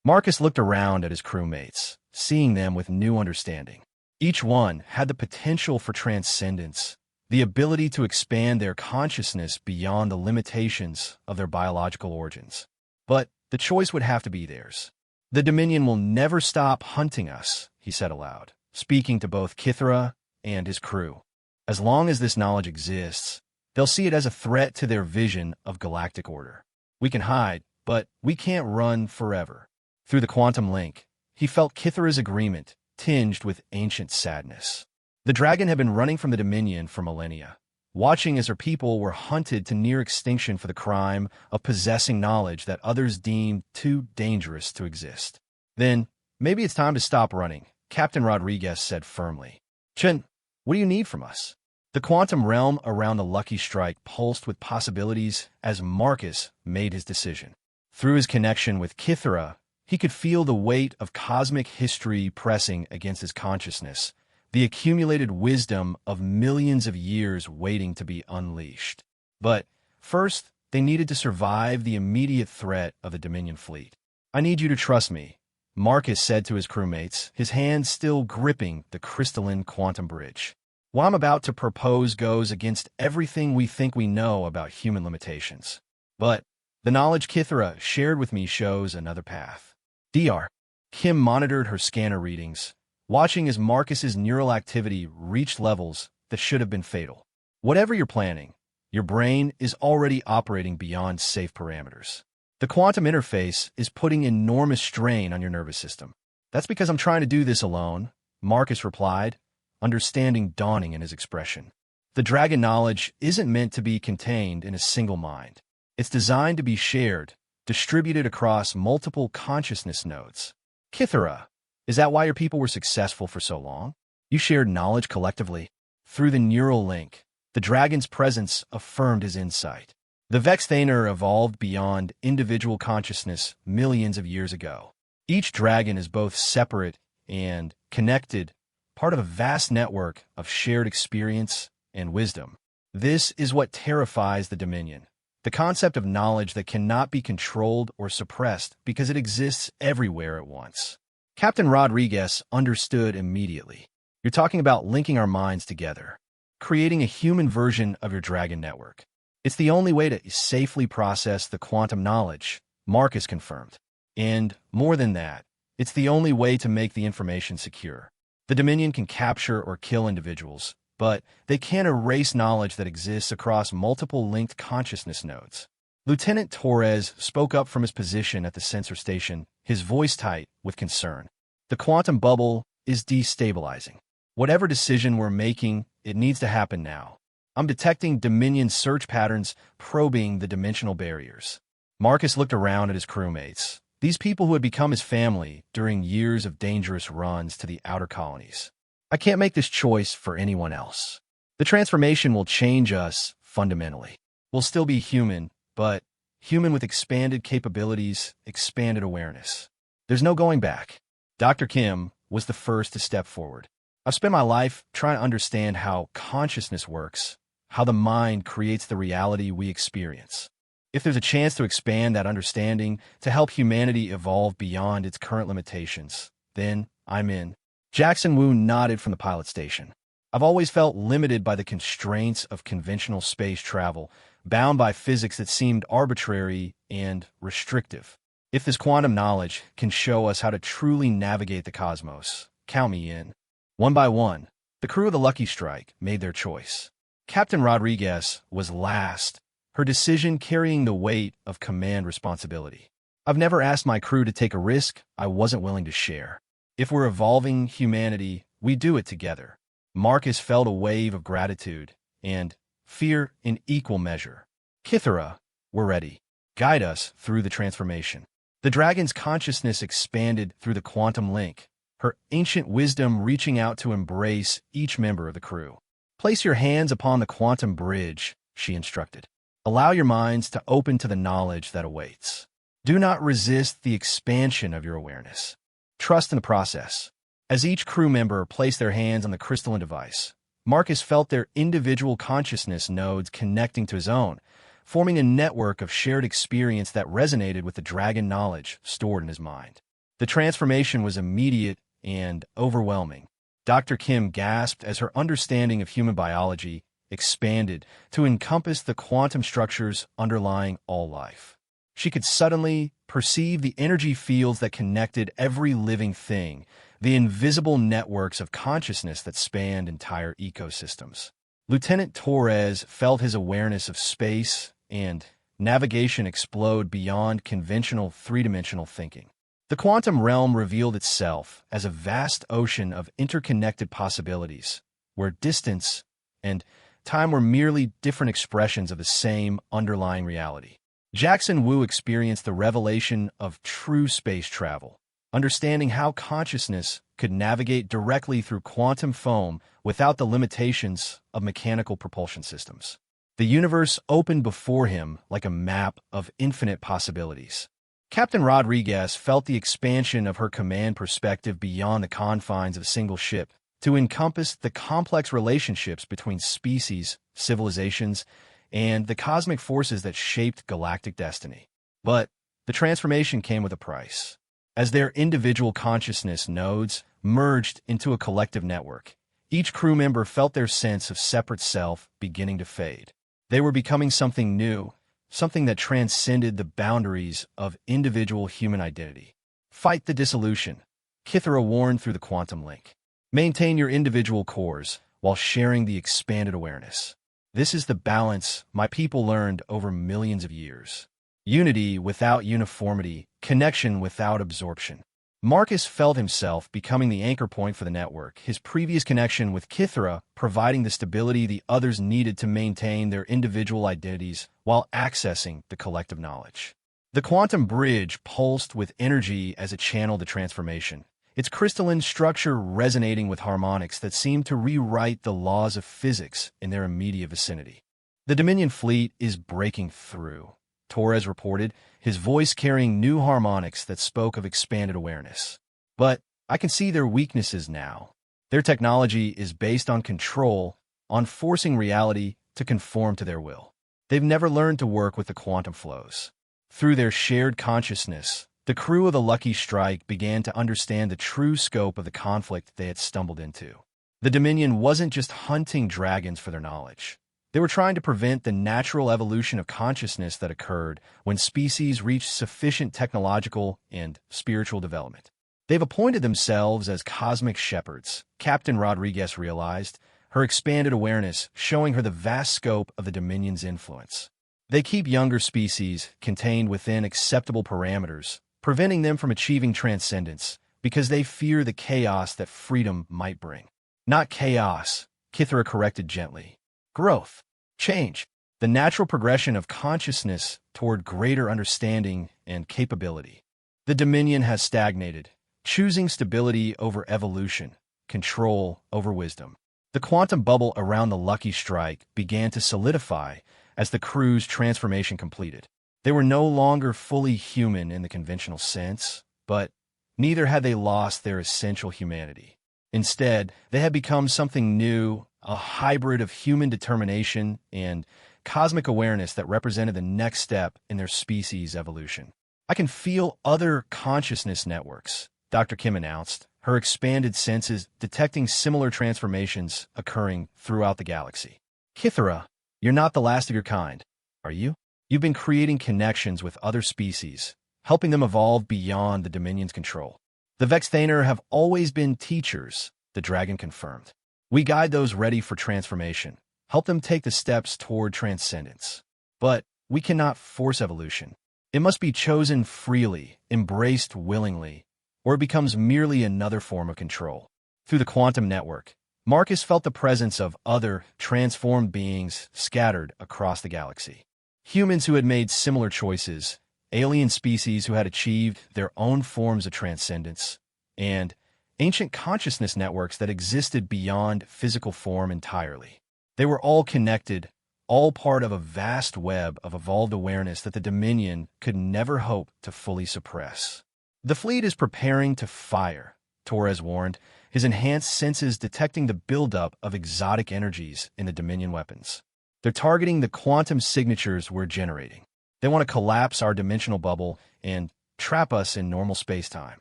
Marcus looked around at his crewmates, seeing them with new understanding. Each one had the potential for transcendence, the ability to expand their consciousness beyond the limitations of their biological origins. But the choice would have to be theirs. "The Dominion will never stop hunting us," he said aloud, speaking to both Kythera and his crew. "As long as this knowledge exists, they'll see it as a threat to their vision of galactic order. We can hide, but we can't run forever." Through the quantum link, he felt Kythera's agreement, tinged with ancient sadness. The dragon had been running from the Dominion for millennia, watching as her people were hunted to near extinction for the crime of possessing knowledge that others deemed too dangerous to exist. "Then, maybe it's time to stop running," Captain Rodriguez said firmly. "Chen, what do you need from us?" The quantum realm around the Lucky Strike pulsed with possibilities as Marcus made his decision. Through his connection with Kythera, he could feel the weight of cosmic history pressing against his consciousness, the accumulated wisdom of millions of years waiting to be unleashed. But first, they needed to survive the immediate threat of the Dominion fleet. "I need you to trust me," Marcus said to his crewmates, his hand still gripping the crystalline quantum bridge. "What I'm about to propose goes against everything we think we know about human limitations. But the knowledge Kythera shared with me shows another path." Dr. Kim monitored her scanner readings, watching as Marcus's neural activity reached levels that should have been fatal. "Whatever you're planning, your brain is already operating beyond safe parameters. The quantum interface is putting enormous strain on your nervous system." "That's because I'm trying to do this alone," Marcus replied, understanding dawning in his expression. "The dragon knowledge isn't meant to be contained in a single mind. It's designed to be shared, distributed across multiple consciousness nodes." "Kythera, is that why your people were successful for so long? You shared knowledge collectively?" Through the neural link, the The dragon's presence affirmed his insight. The Vexthaner evolved beyond individual consciousness millions of years ago. Each dragon is both separate and connected, part of a vast network of shared experience and wisdom. This is what terrifies the Dominion. The concept of knowledge that cannot be controlled or suppressed because it exists everywhere at once. Captain Rodriguez understood immediately. You're talking about linking our minds together, creating a human version of your dragon network. It's the only way to safely process the quantum knowledge, Marcus confirmed. And more than that, it's the only way to make the information secure. The Dominion can capture or kill individuals, but they can't erase knowledge that exists across multiple linked consciousness nodes. Lieutenant Torres spoke up from his position at the sensor station, his voice tight with concern. The quantum bubble is destabilizing. Whatever decision we're making, it needs to happen now. I'm detecting Dominion search patterns probing the dimensional barriers. Marcus looked around at his crewmates, these people who had become his family during years of dangerous runs to the outer colonies. I can't make this choice for anyone else. The transformation will change us fundamentally. We'll still be human, but human with expanded capabilities, expanded awareness. There's no going back. Dr. Kim was the first to step forward. I've spent my life trying to understand how consciousness works, how the mind creates the reality we experience. If there's a chance to expand that understanding, to help humanity evolve beyond its current limitations, then I'm in. Jackson Wu nodded from the pilot station. I've always felt limited by the constraints of conventional space travel, bound by physics that seemed arbitrary and restrictive. If this quantum knowledge can show us how to truly navigate the cosmos, count me in. One by one, the crew of the Lucky Strike made their choice. Captain Rodriguez was last, her decision carrying the weight of command responsibility. I've never asked my crew to take a risk I wasn't willing to share. If we're evolving humanity, we do it together. Marcus felt a wave of gratitude and fear in equal measure. Kithara, we're ready. Guide us through the transformation. The dragon's consciousness expanded through the quantum link, her ancient wisdom reaching out to embrace each member of the crew. Place your hands upon the quantum bridge, she instructed. Allow your minds to open to the knowledge that awaits. Do not resist the expansion of your awareness. Trust in the process. As each crew member placed their hands on the crystalline device, Marcus felt their individual consciousness nodes connecting to his own, forming a network of shared experience that resonated with the dragon knowledge stored in his mind. The transformation was immediate and overwhelming. Dr. Kim gasped as her understanding of human biology expanded to encompass the quantum structures underlying all life. She could suddenly perceive the energy fields that connected every living thing, the invisible networks of consciousness that spanned entire ecosystems. Lieutenant Torres felt his awareness of space and navigation explode beyond conventional three-dimensional thinking. The quantum realm revealed itself as a vast ocean of interconnected possibilities, where distance and time were merely different expressions of the same underlying reality. Jackson Wu experienced the revelation of true space travel, understanding how consciousness could navigate directly through quantum foam without the limitations of mechanical propulsion systems. The universe opened before him like a map of infinite possibilities. Captain Rodriguez felt the expansion of her command perspective beyond the confines of a single ship to encompass the complex relationships between species, civilizations, and the cosmic forces that shaped galactic destiny. But the transformation came with a price. As their individual consciousness nodes merged into a collective network, each crew member felt their sense of separate self beginning to fade. They were becoming something new, something that transcended the boundaries of individual human identity. Fight the dissolution, Kithara warned through the quantum link. Maintain your individual cores while sharing the expanded awareness. This is the balance my people learned over millions of years. Unity without uniformity, connection without absorption. Marcus felt himself becoming the anchor point for the network, his previous connection with Kithara providing the stability the others needed to maintain their individual identities while accessing the collective knowledge. The quantum bridge pulsed with energy as it channeled the transformation, its crystalline structure resonating with harmonics that seemed to rewrite the laws of physics in their immediate vicinity. The Dominion fleet is breaking through, Torres reported, his voice carrying new harmonics that spoke of expanded awareness. But I can see their weaknesses now. Their technology is based on control, on forcing reality to conform to their will. They've never learned to work with the quantum flows. Through their shared consciousness, the crew of the Lucky Strike began to understand the true scope of the conflict they had stumbled into. The Dominion wasn't just hunting dragons for their knowledge. They were trying to prevent the natural evolution of consciousness that occurred when species reached sufficient technological and spiritual development. They've appointed themselves as cosmic shepherds, Captain Rodriguez realized, her expanded awareness showing her the vast scope of the Dominion's influence. They keep younger species contained within acceptable parameters, preventing them from achieving transcendence because they fear the chaos that freedom might bring. Not chaos, Kithra corrected gently. Growth, change, the natural progression of consciousness toward greater understanding and capability. The Dominion has stagnated, choosing stability over evolution, control over wisdom. The quantum bubble around the Lucky Strike began to solidify as the crew's transformation completed. They were no longer fully human in the conventional sense, but neither had they lost their essential humanity. Instead, they had become something new, a hybrid of human determination and cosmic awareness that represented the next step in their species' evolution. I can feel other consciousness networks, Dr. Kim announced, her expanded senses detecting similar transformations occurring throughout the galaxy. Kithra, you're not the last of your kind, are you? You've been creating connections with other species, helping them evolve beyond the Dominion's control. The Vexthaner have always been teachers, the dragon confirmed. We guide those ready for transformation, help them take the steps toward transcendence. But we cannot force evolution. It must be chosen freely, embraced willingly, or it becomes merely another form of control. Through the quantum network, Marcus felt the presence of other, transformed beings scattered across the galaxy. Humans who had made similar choices, alien species who had achieved their own forms of transcendence, and ancient consciousness networks that existed beyond physical form entirely. They were all connected, all part of a vast web of evolved awareness that the Dominion could never hope to fully suppress. The fleet is preparing to fire, Torres warned, his enhanced senses detecting the buildup of exotic energies in the Dominion weapons. They're targeting the quantum signatures we're generating. They want to collapse our dimensional bubble and trap us in normal space-time.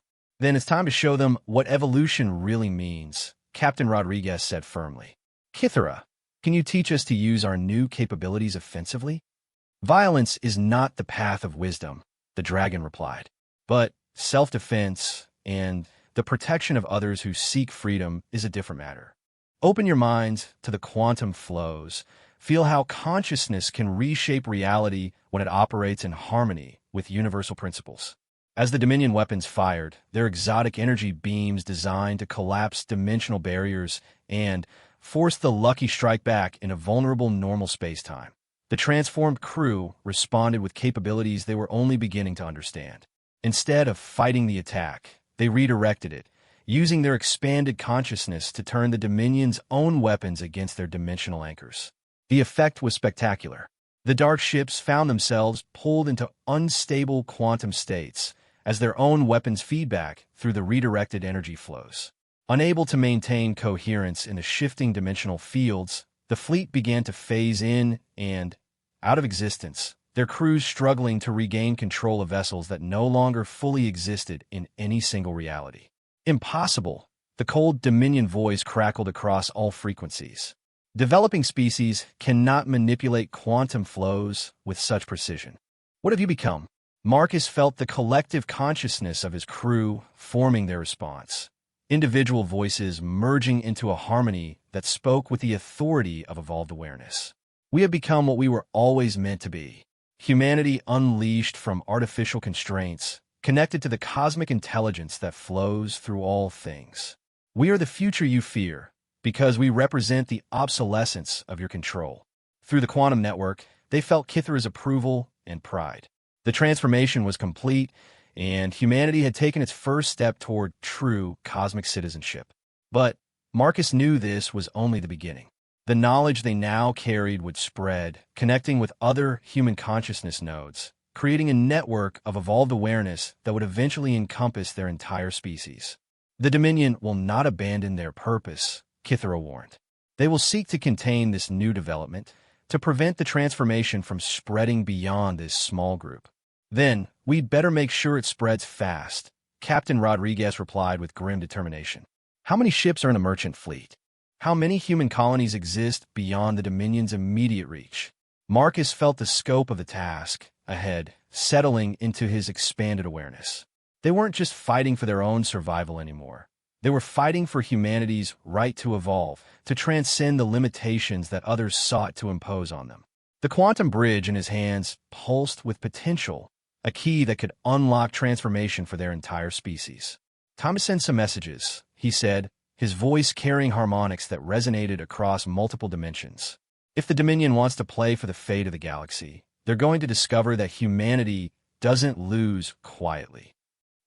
Then it's time to show them what evolution really means, Captain Rodriguez said firmly. Kithra, can you teach us to use our new capabilities offensively? Violence is not the path of wisdom, the dragon replied. But self-defense and the protection of others who seek freedom is a different matter. Open your minds to the quantum flows. Feel how consciousness can reshape reality when it operates in harmony with universal principles. As the Dominion weapons fired, their exotic energy beams designed to collapse dimensional barriers and force the Lucky Strike back in a vulnerable normal space-time. The transformed crew responded with capabilities they were only beginning to understand. Instead of fighting the attack, they redirected it, using their expanded consciousness to turn the Dominion's own weapons against their dimensional anchors. The effect was spectacular. The dark ships found themselves pulled into unstable quantum states as their own weapons feedback through the redirected energy flows. Unable to maintain coherence in the shifting dimensional fields, the fleet began to phase in and out of existence, their crews struggling to regain control of vessels that no longer fully existed in any single reality. Impossible, the cold Dominion voice crackled across all frequencies. Developing species cannot manipulate quantum flows with such precision. What have you become? Marcus felt the collective consciousness of his crew forming their response. Individual voices merging into a harmony that spoke with the authority of evolved awareness. We have become what we were always meant to be. Humanity unleashed from artificial constraints, connected to the cosmic intelligence that flows through all things. We are the future you fear, because we represent the obsolescence of your control. Through the quantum network, they felt Kithra's approval and pride. The transformation was complete, and humanity had taken its first step toward true cosmic citizenship. But Marcus knew this was only the beginning. The knowledge they now carried would spread, connecting with other human consciousness nodes, creating a network of evolved awareness that would eventually encompass their entire species. The Dominion will not abandon their purpose, Kythera warned. They will seek to contain this new development, to prevent the transformation from spreading beyond this small group. Then, we'd better make sure it spreads fast, Captain Rodriguez replied with grim determination. How many ships are in the merchant fleet? How many human colonies exist beyond the Dominion's immediate reach? Marcus felt the scope of the task ahead, settling into his expanded awareness. They weren't just fighting for their own survival anymore. They were fighting for humanity's right to evolve, to transcend the limitations that others sought to impose on them. The quantum bridge in his hands pulsed with potential, a key that could unlock transformation for their entire species. "Time to send some messages," he said, his voice carrying harmonics that resonated across multiple dimensions. If the Dominion wants to play for the fate of the galaxy, they're going to discover that humanity doesn't lose quietly.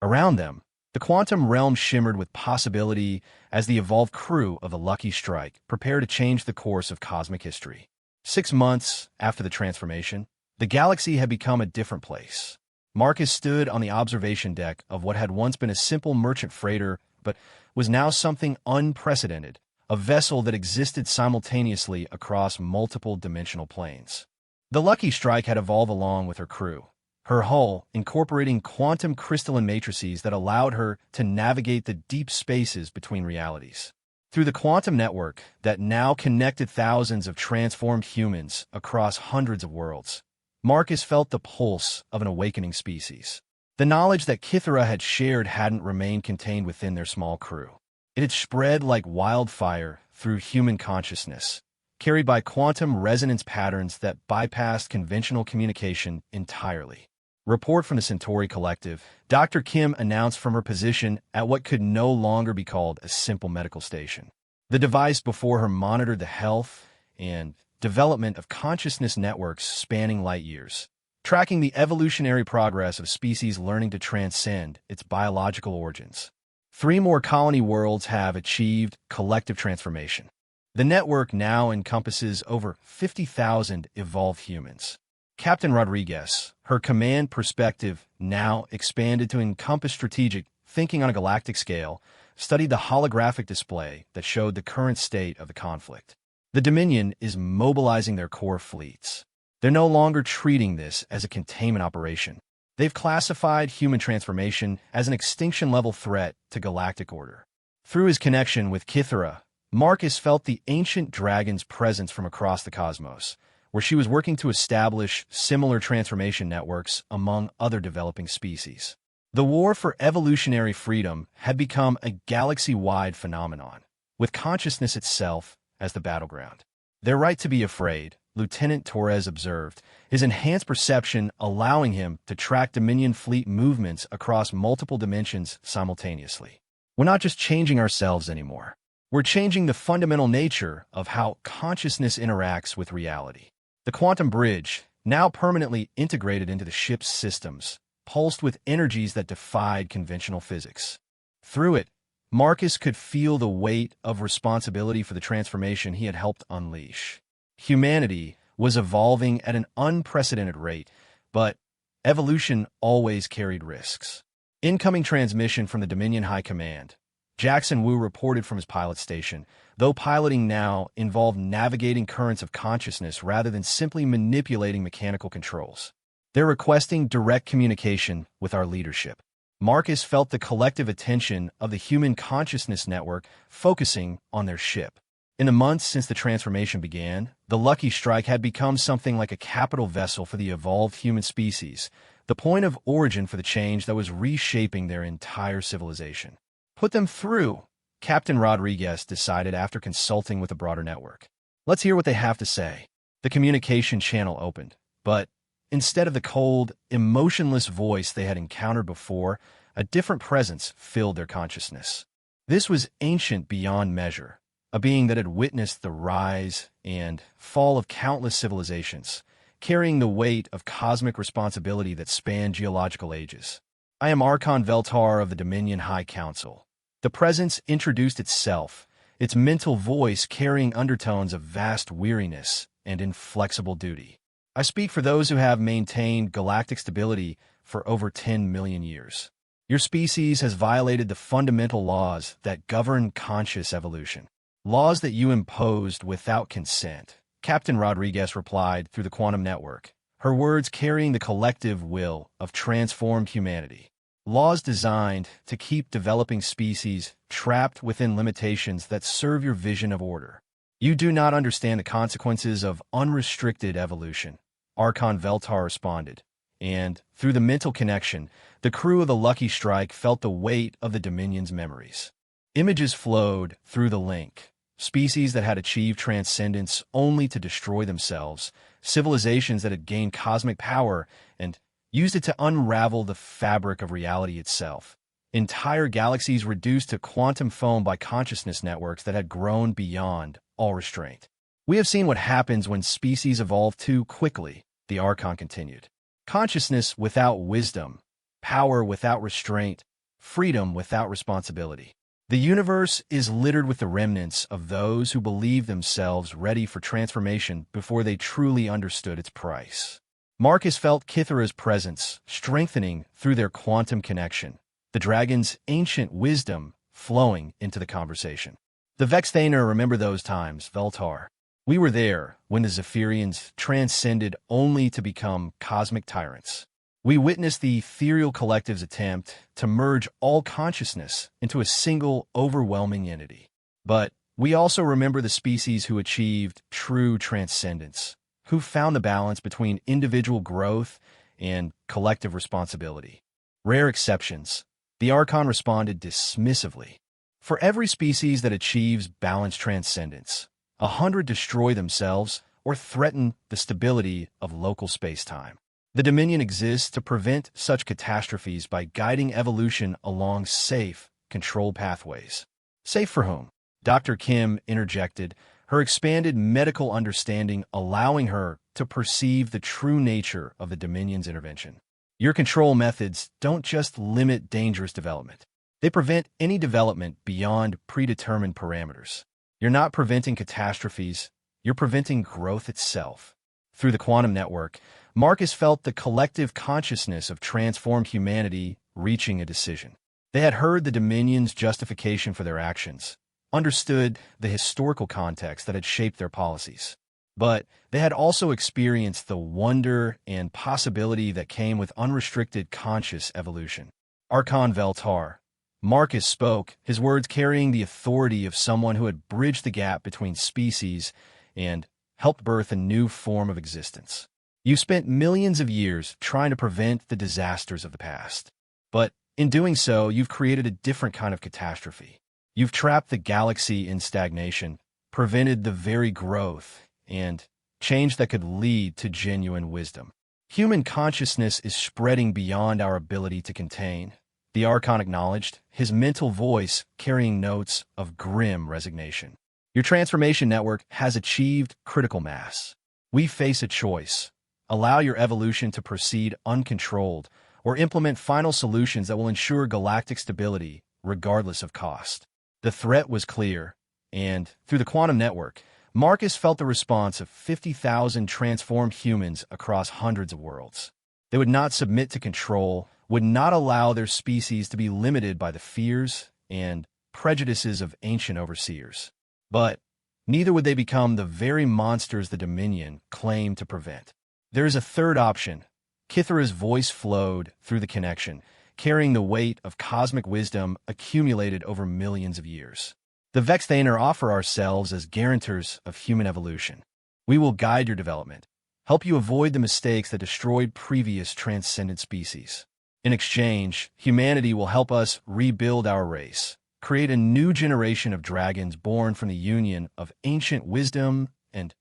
Around them, the quantum realm shimmered with possibility as the evolved crew of the Lucky Strike prepared to change the course of cosmic history. 6 months after the transformation, the galaxy had become a different place. Marcus stood on the observation deck of what had once been a simple merchant freighter, but was now something unprecedented, a vessel that existed simultaneously across multiple dimensional planes. The Lucky Strike had evolved along with her crew, her hull incorporating quantum crystalline matrices that allowed her to navigate the deep spaces between realities. Through the quantum network that now connected thousands of transformed humans across hundreds of worlds, Marcus felt the pulse of an awakening species. The knowledge that Kythera had shared hadn't remained contained within their small crew. It had spread like wildfire through human consciousness, carried by quantum resonance patterns that bypassed conventional communication entirely. Report from the Centauri Collective, Dr. Kim announced from her position at what could no longer be called a simple medical station. The device before her monitored the health and development of consciousness networks spanning light years, tracking the evolutionary progress of species learning to transcend its biological origins. 3 more colony worlds have achieved collective transformation. The network now encompasses over 50,000 evolved humans. Captain Rodriguez, her command perspective now expanded to encompass strategic thinking on a galactic scale, studied the holographic display that showed the current state of the conflict. The Dominion is mobilizing their core fleets. They're no longer treating this as a containment operation. They've classified human transformation as an extinction-level threat to galactic order. Through his connection with Kythera, Marcus felt the ancient dragon's presence from across the cosmos, where she was working to establish similar transformation networks among other developing species. The war for evolutionary freedom had become a galaxy-wide phenomenon, with consciousness itself as the battleground. Their right to be afraid, Lieutenant Torres observed, his enhanced perception allowing him to track Dominion fleet movements across multiple dimensions simultaneously. We're not just changing ourselves anymore. We're changing the fundamental nature of how consciousness interacts with reality. The quantum bridge, now permanently integrated into the ship's systems, pulsed with energies that defied conventional physics. Through it, Marcus could feel the weight of responsibility for the transformation he had helped unleash. Humanity was evolving at an unprecedented rate, but evolution always carried risks. Incoming transmission from the Dominion High Command. Jackson Wu reported from his pilot station, though piloting now involved navigating currents of consciousness rather than simply manipulating mechanical controls. They're requesting direct communication with our leadership. Marcus felt the collective attention of the human consciousness network focusing on their ship. In the months since the transformation began, the Lucky Strike had become something like a capital vessel for the evolved human species, the point of origin for the change that was reshaping their entire civilization. Put them through, Captain Rodriguez decided after consulting with the broader network. Let's hear what they have to say. The communication channel opened, but instead of the cold, emotionless voice they had encountered before, a different presence filled their consciousness. This was ancient beyond measure, a being that had witnessed the rise and fall of countless civilizations, carrying the weight of cosmic responsibility that spanned geological ages. I am Archon Veltar of the Dominion High Council. The presence introduced itself, its mental voice carrying undertones of vast weariness and inflexible duty. I speak for those who have maintained galactic stability for over 10 million years. Your species has violated the fundamental laws that govern conscious evolution. Laws that you imposed without consent, Captain Rodriguez replied through the quantum network, her words carrying the collective will of transformed humanity. Laws designed to keep developing species trapped within limitations that serve your vision of order. You do not understand the consequences of unrestricted evolution, Archon Veltar responded, and, through the mental connection, the crew of the Lucky Strike felt the weight of the Dominion's memories. Images flowed through the link. Species that had achieved transcendence only to destroy themselves, civilizations that had gained cosmic power and used it to unravel the fabric of reality itself. Entire galaxies reduced to quantum foam by consciousness networks that had grown beyond all restraint. We have seen what happens when species evolve too quickly, the Archon continued. Consciousness without wisdom, power without restraint, freedom without responsibility. The universe is littered with the remnants of those who believed themselves ready for transformation before they truly understood its price. Marcus felt Kithara's presence strengthening through their quantum connection, the dragon's ancient wisdom flowing into the conversation. The Vexthaner remember those times, Veltar. We were there when the Zephyrians transcended only to become cosmic tyrants. We witnessed the ethereal collective's attempt to merge all consciousness into a single, overwhelming entity. But we also remember the species who achieved true transcendence, who found the balance between individual growth and collective responsibility. Rare exceptions, the Archon responded dismissively. For every species that achieves balanced transcendence, 100 destroy themselves or threaten the stability of local space-time. The Dominion exists to prevent such catastrophes by guiding evolution along safe, controlled pathways. Safe for whom? Dr. Kim interjected, her expanded medical understanding allowing her to perceive the true nature of the Dominion's intervention. Your control methods don't just limit dangerous development. They prevent any development beyond predetermined parameters. You're not preventing catastrophes, you're preventing growth itself. Through the quantum network, Marcus felt the collective consciousness of transformed humanity reaching a decision. They had heard the Dominion's justification for their actions, understood the historical context that had shaped their policies. But they had also experienced the wonder and possibility that came with unrestricted conscious evolution. Archon Veltar. Marcus spoke, his words carrying the authority of someone who had bridged the gap between species and helped birth a new form of existence. You spent millions of years trying to prevent the disasters of the past. But in doing so, you've created a different kind of catastrophe. You've trapped the galaxy in stagnation, prevented the very growth and change that could lead to genuine wisdom. Human consciousness is spreading beyond our ability to contain, the Archon acknowledged, his mental voice carrying notes of grim resignation. Your transformation network has achieved critical mass. We face a choice. Allow your evolution to proceed uncontrolled, or implement final solutions that will ensure galactic stability, regardless of cost. The threat was clear, and, through the quantum network, Marcus felt the response of 50,000 transformed humans across hundreds of worlds. They would not submit to control, would not allow their species to be limited by the fears and prejudices of ancient overseers. But neither would they become the very monsters the Dominion claimed to prevent. There is a third option. Kithara's voice flowed through the connection, carrying the weight of cosmic wisdom accumulated over millions of years. The Vexthaner offer ourselves as guarantors of human evolution. We will guide your development, help you avoid the mistakes that destroyed previous transcendent species. In exchange, humanity will help us rebuild our race, create a new generation of dragons born from the union of ancient wisdom and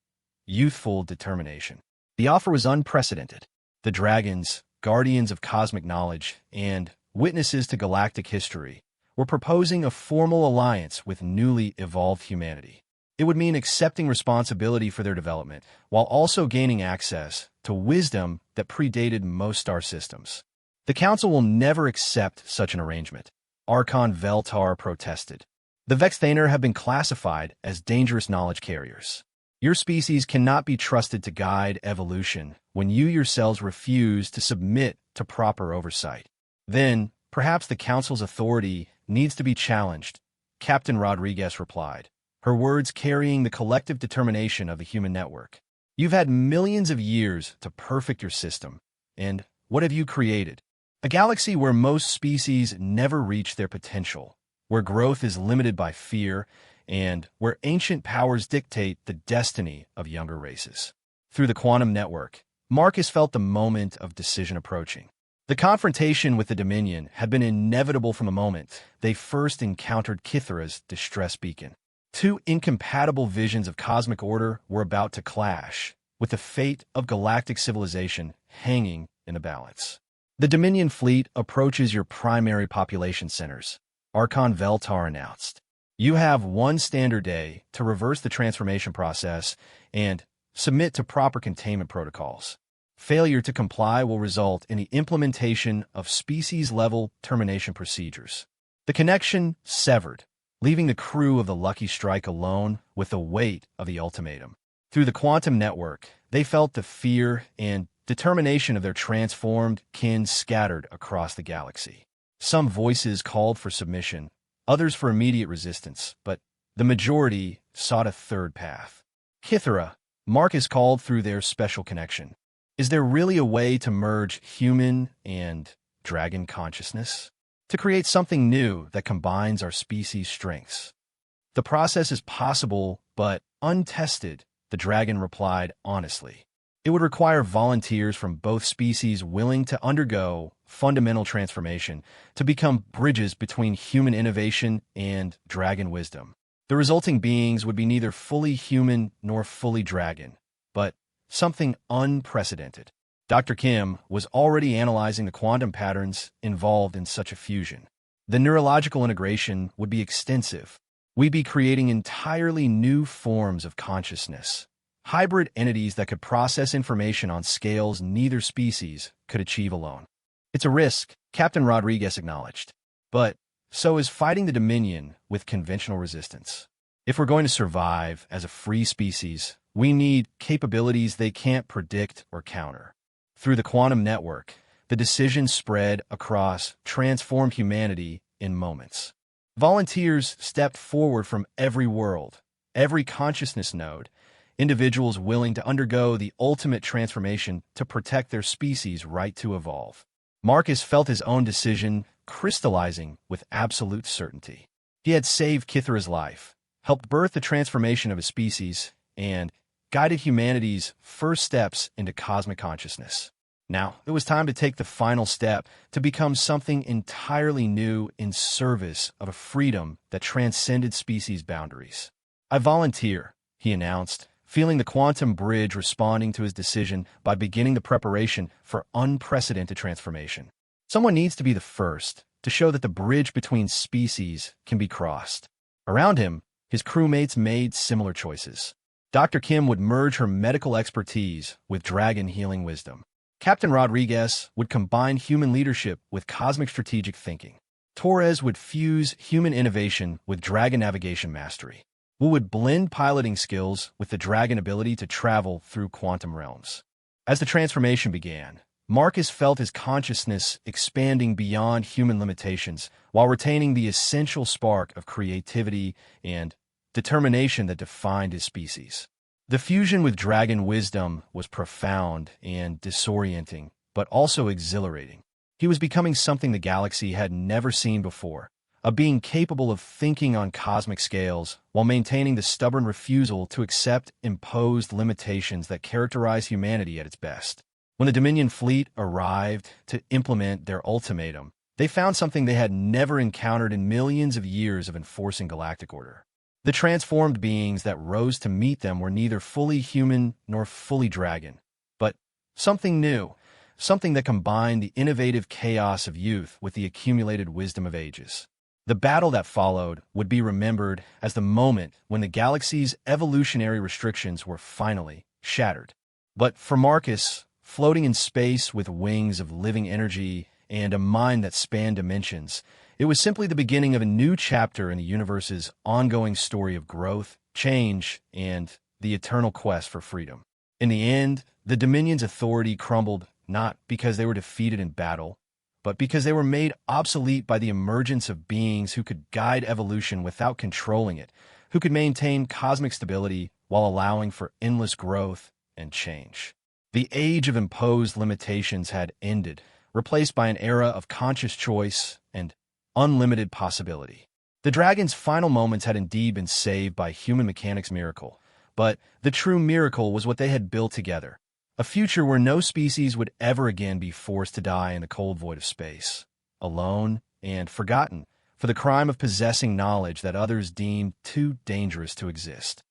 youthful determination. The offer was unprecedented. The dragons, guardians of cosmic knowledge, and witnesses to galactic history, were proposing a formal alliance with newly evolved humanity. It would mean accepting responsibility for their development, while also gaining access to wisdom that predated most star systems. The Council will never accept such an arrangement. Archon Veltar protested. The Vexthaner have been classified as dangerous knowledge carriers. Your species cannot be trusted to guide evolution when you yourselves refuse to submit to proper oversight. Then, perhaps the Council's authority needs to be challenged, Captain Rodriguez replied, her words carrying the collective determination of the human network. You've had millions of years to perfect your system, and what have you created? A galaxy where most species never reach their potential, where growth is limited by fear, and where ancient powers dictate the destiny of younger races. Through the quantum network, Marcus felt the moment of decision approaching. The confrontation with the Dominion had been inevitable from the moment they first encountered Kythera's distress beacon. Two incompatible visions of cosmic order were about to clash, with the fate of galactic civilization hanging in the balance. The Dominion fleet approaches your primary population centers, Archon Veltar announced. You have one standard day to reverse the transformation process and submit to proper containment protocols. Failure to comply will result in the implementation of species-level termination procedures. The connection severed, leaving the crew of the Lucky Strike alone with the weight of the ultimatum. Through the quantum network, they felt the fear and determination of their transformed kin scattered across the galaxy. Some voices called for submission, others for immediate resistance, but the majority sought a third path. Kythera, Marcus called through their special connection. Is there really a way to merge human and dragon consciousness? To create something new that combines our species' strengths? The process is possible, but untested, the dragon replied honestly. It would require volunteers from both species willing to undergo fundamental transformation to become bridges between human innovation and dragon wisdom. The resulting beings would be neither fully human nor fully dragon, but something unprecedented. Dr. Kim was already analyzing the quantum patterns involved in such a fusion. The neurological integration would be extensive. We'd be creating entirely new forms of consciousness, hybrid entities that could process information on scales neither species could achieve alone. It's a risk, Captain Rodriguez acknowledged. But so is fighting the Dominion with conventional resistance. If we're going to survive as a free species, we need capabilities they can't predict or counter. Through the quantum network, the decision spread across transformed humanity in moments. Volunteers stepped forward from every world, every consciousness node, individuals willing to undergo the ultimate transformation to protect their species' right to evolve. Marcus felt his own decision crystallizing with absolute certainty. He had saved Kythera's life, helped birth the transformation of his species, and guided humanity's first steps into cosmic consciousness. Now, it was time to take the final step to become something entirely new in service of a freedom that transcended species boundaries. I volunteer, he announced, feeling the quantum bridge responding to his decision by beginning the preparation for unprecedented transformation. Someone needs to be the first to show that the bridge between species can be crossed. Around him, his crewmates made similar choices. Dr. Kim would merge her medical expertise with dragon healing wisdom. Captain Rodriguez would combine human leadership with cosmic strategic thinking. Torres would fuse human innovation with dragon navigation mastery. Wu would blend piloting skills with the dragon ability to travel through quantum realms. As the transformation began, Marcus felt his consciousness expanding beyond human limitations while retaining the essential spark of creativity and determination that defined his species. The fusion with dragon wisdom was profound and disorienting, but also exhilarating. He was becoming something the galaxy had never seen before, a being capable of thinking on cosmic scales while maintaining the stubborn refusal to accept imposed limitations that characterize humanity at its best. When the Dominion fleet arrived to implement their ultimatum, they found something they had never encountered in millions of years of enforcing galactic order. The transformed beings that rose to meet them were neither fully human nor fully dragon, but something new, something that combined the innovative chaos of youth with the accumulated wisdom of ages. The battle that followed would be remembered as the moment when the galaxy's evolutionary restrictions were finally shattered. But for Marcus, floating in space with wings of living energy and a mind that spanned dimensions. It was simply the beginning of a new chapter in the universe's ongoing story of growth, change, and the eternal quest for freedom. In the end, the Dominion's authority crumbled not because they were defeated in battle, but because they were made obsolete by the emergence of beings who could guide evolution without controlling it, who could maintain cosmic stability while allowing for endless growth and change. The age of imposed limitations had ended, replaced by an era of conscious choice and unlimited possibility. The dragon's final moments had indeed been saved by human mechanics' miracle, but the true miracle was what they had built together. A future where no species would ever again be forced to die in the cold void of space, alone and forgotten for the crime of possessing knowledge that others deemed too dangerous to exist.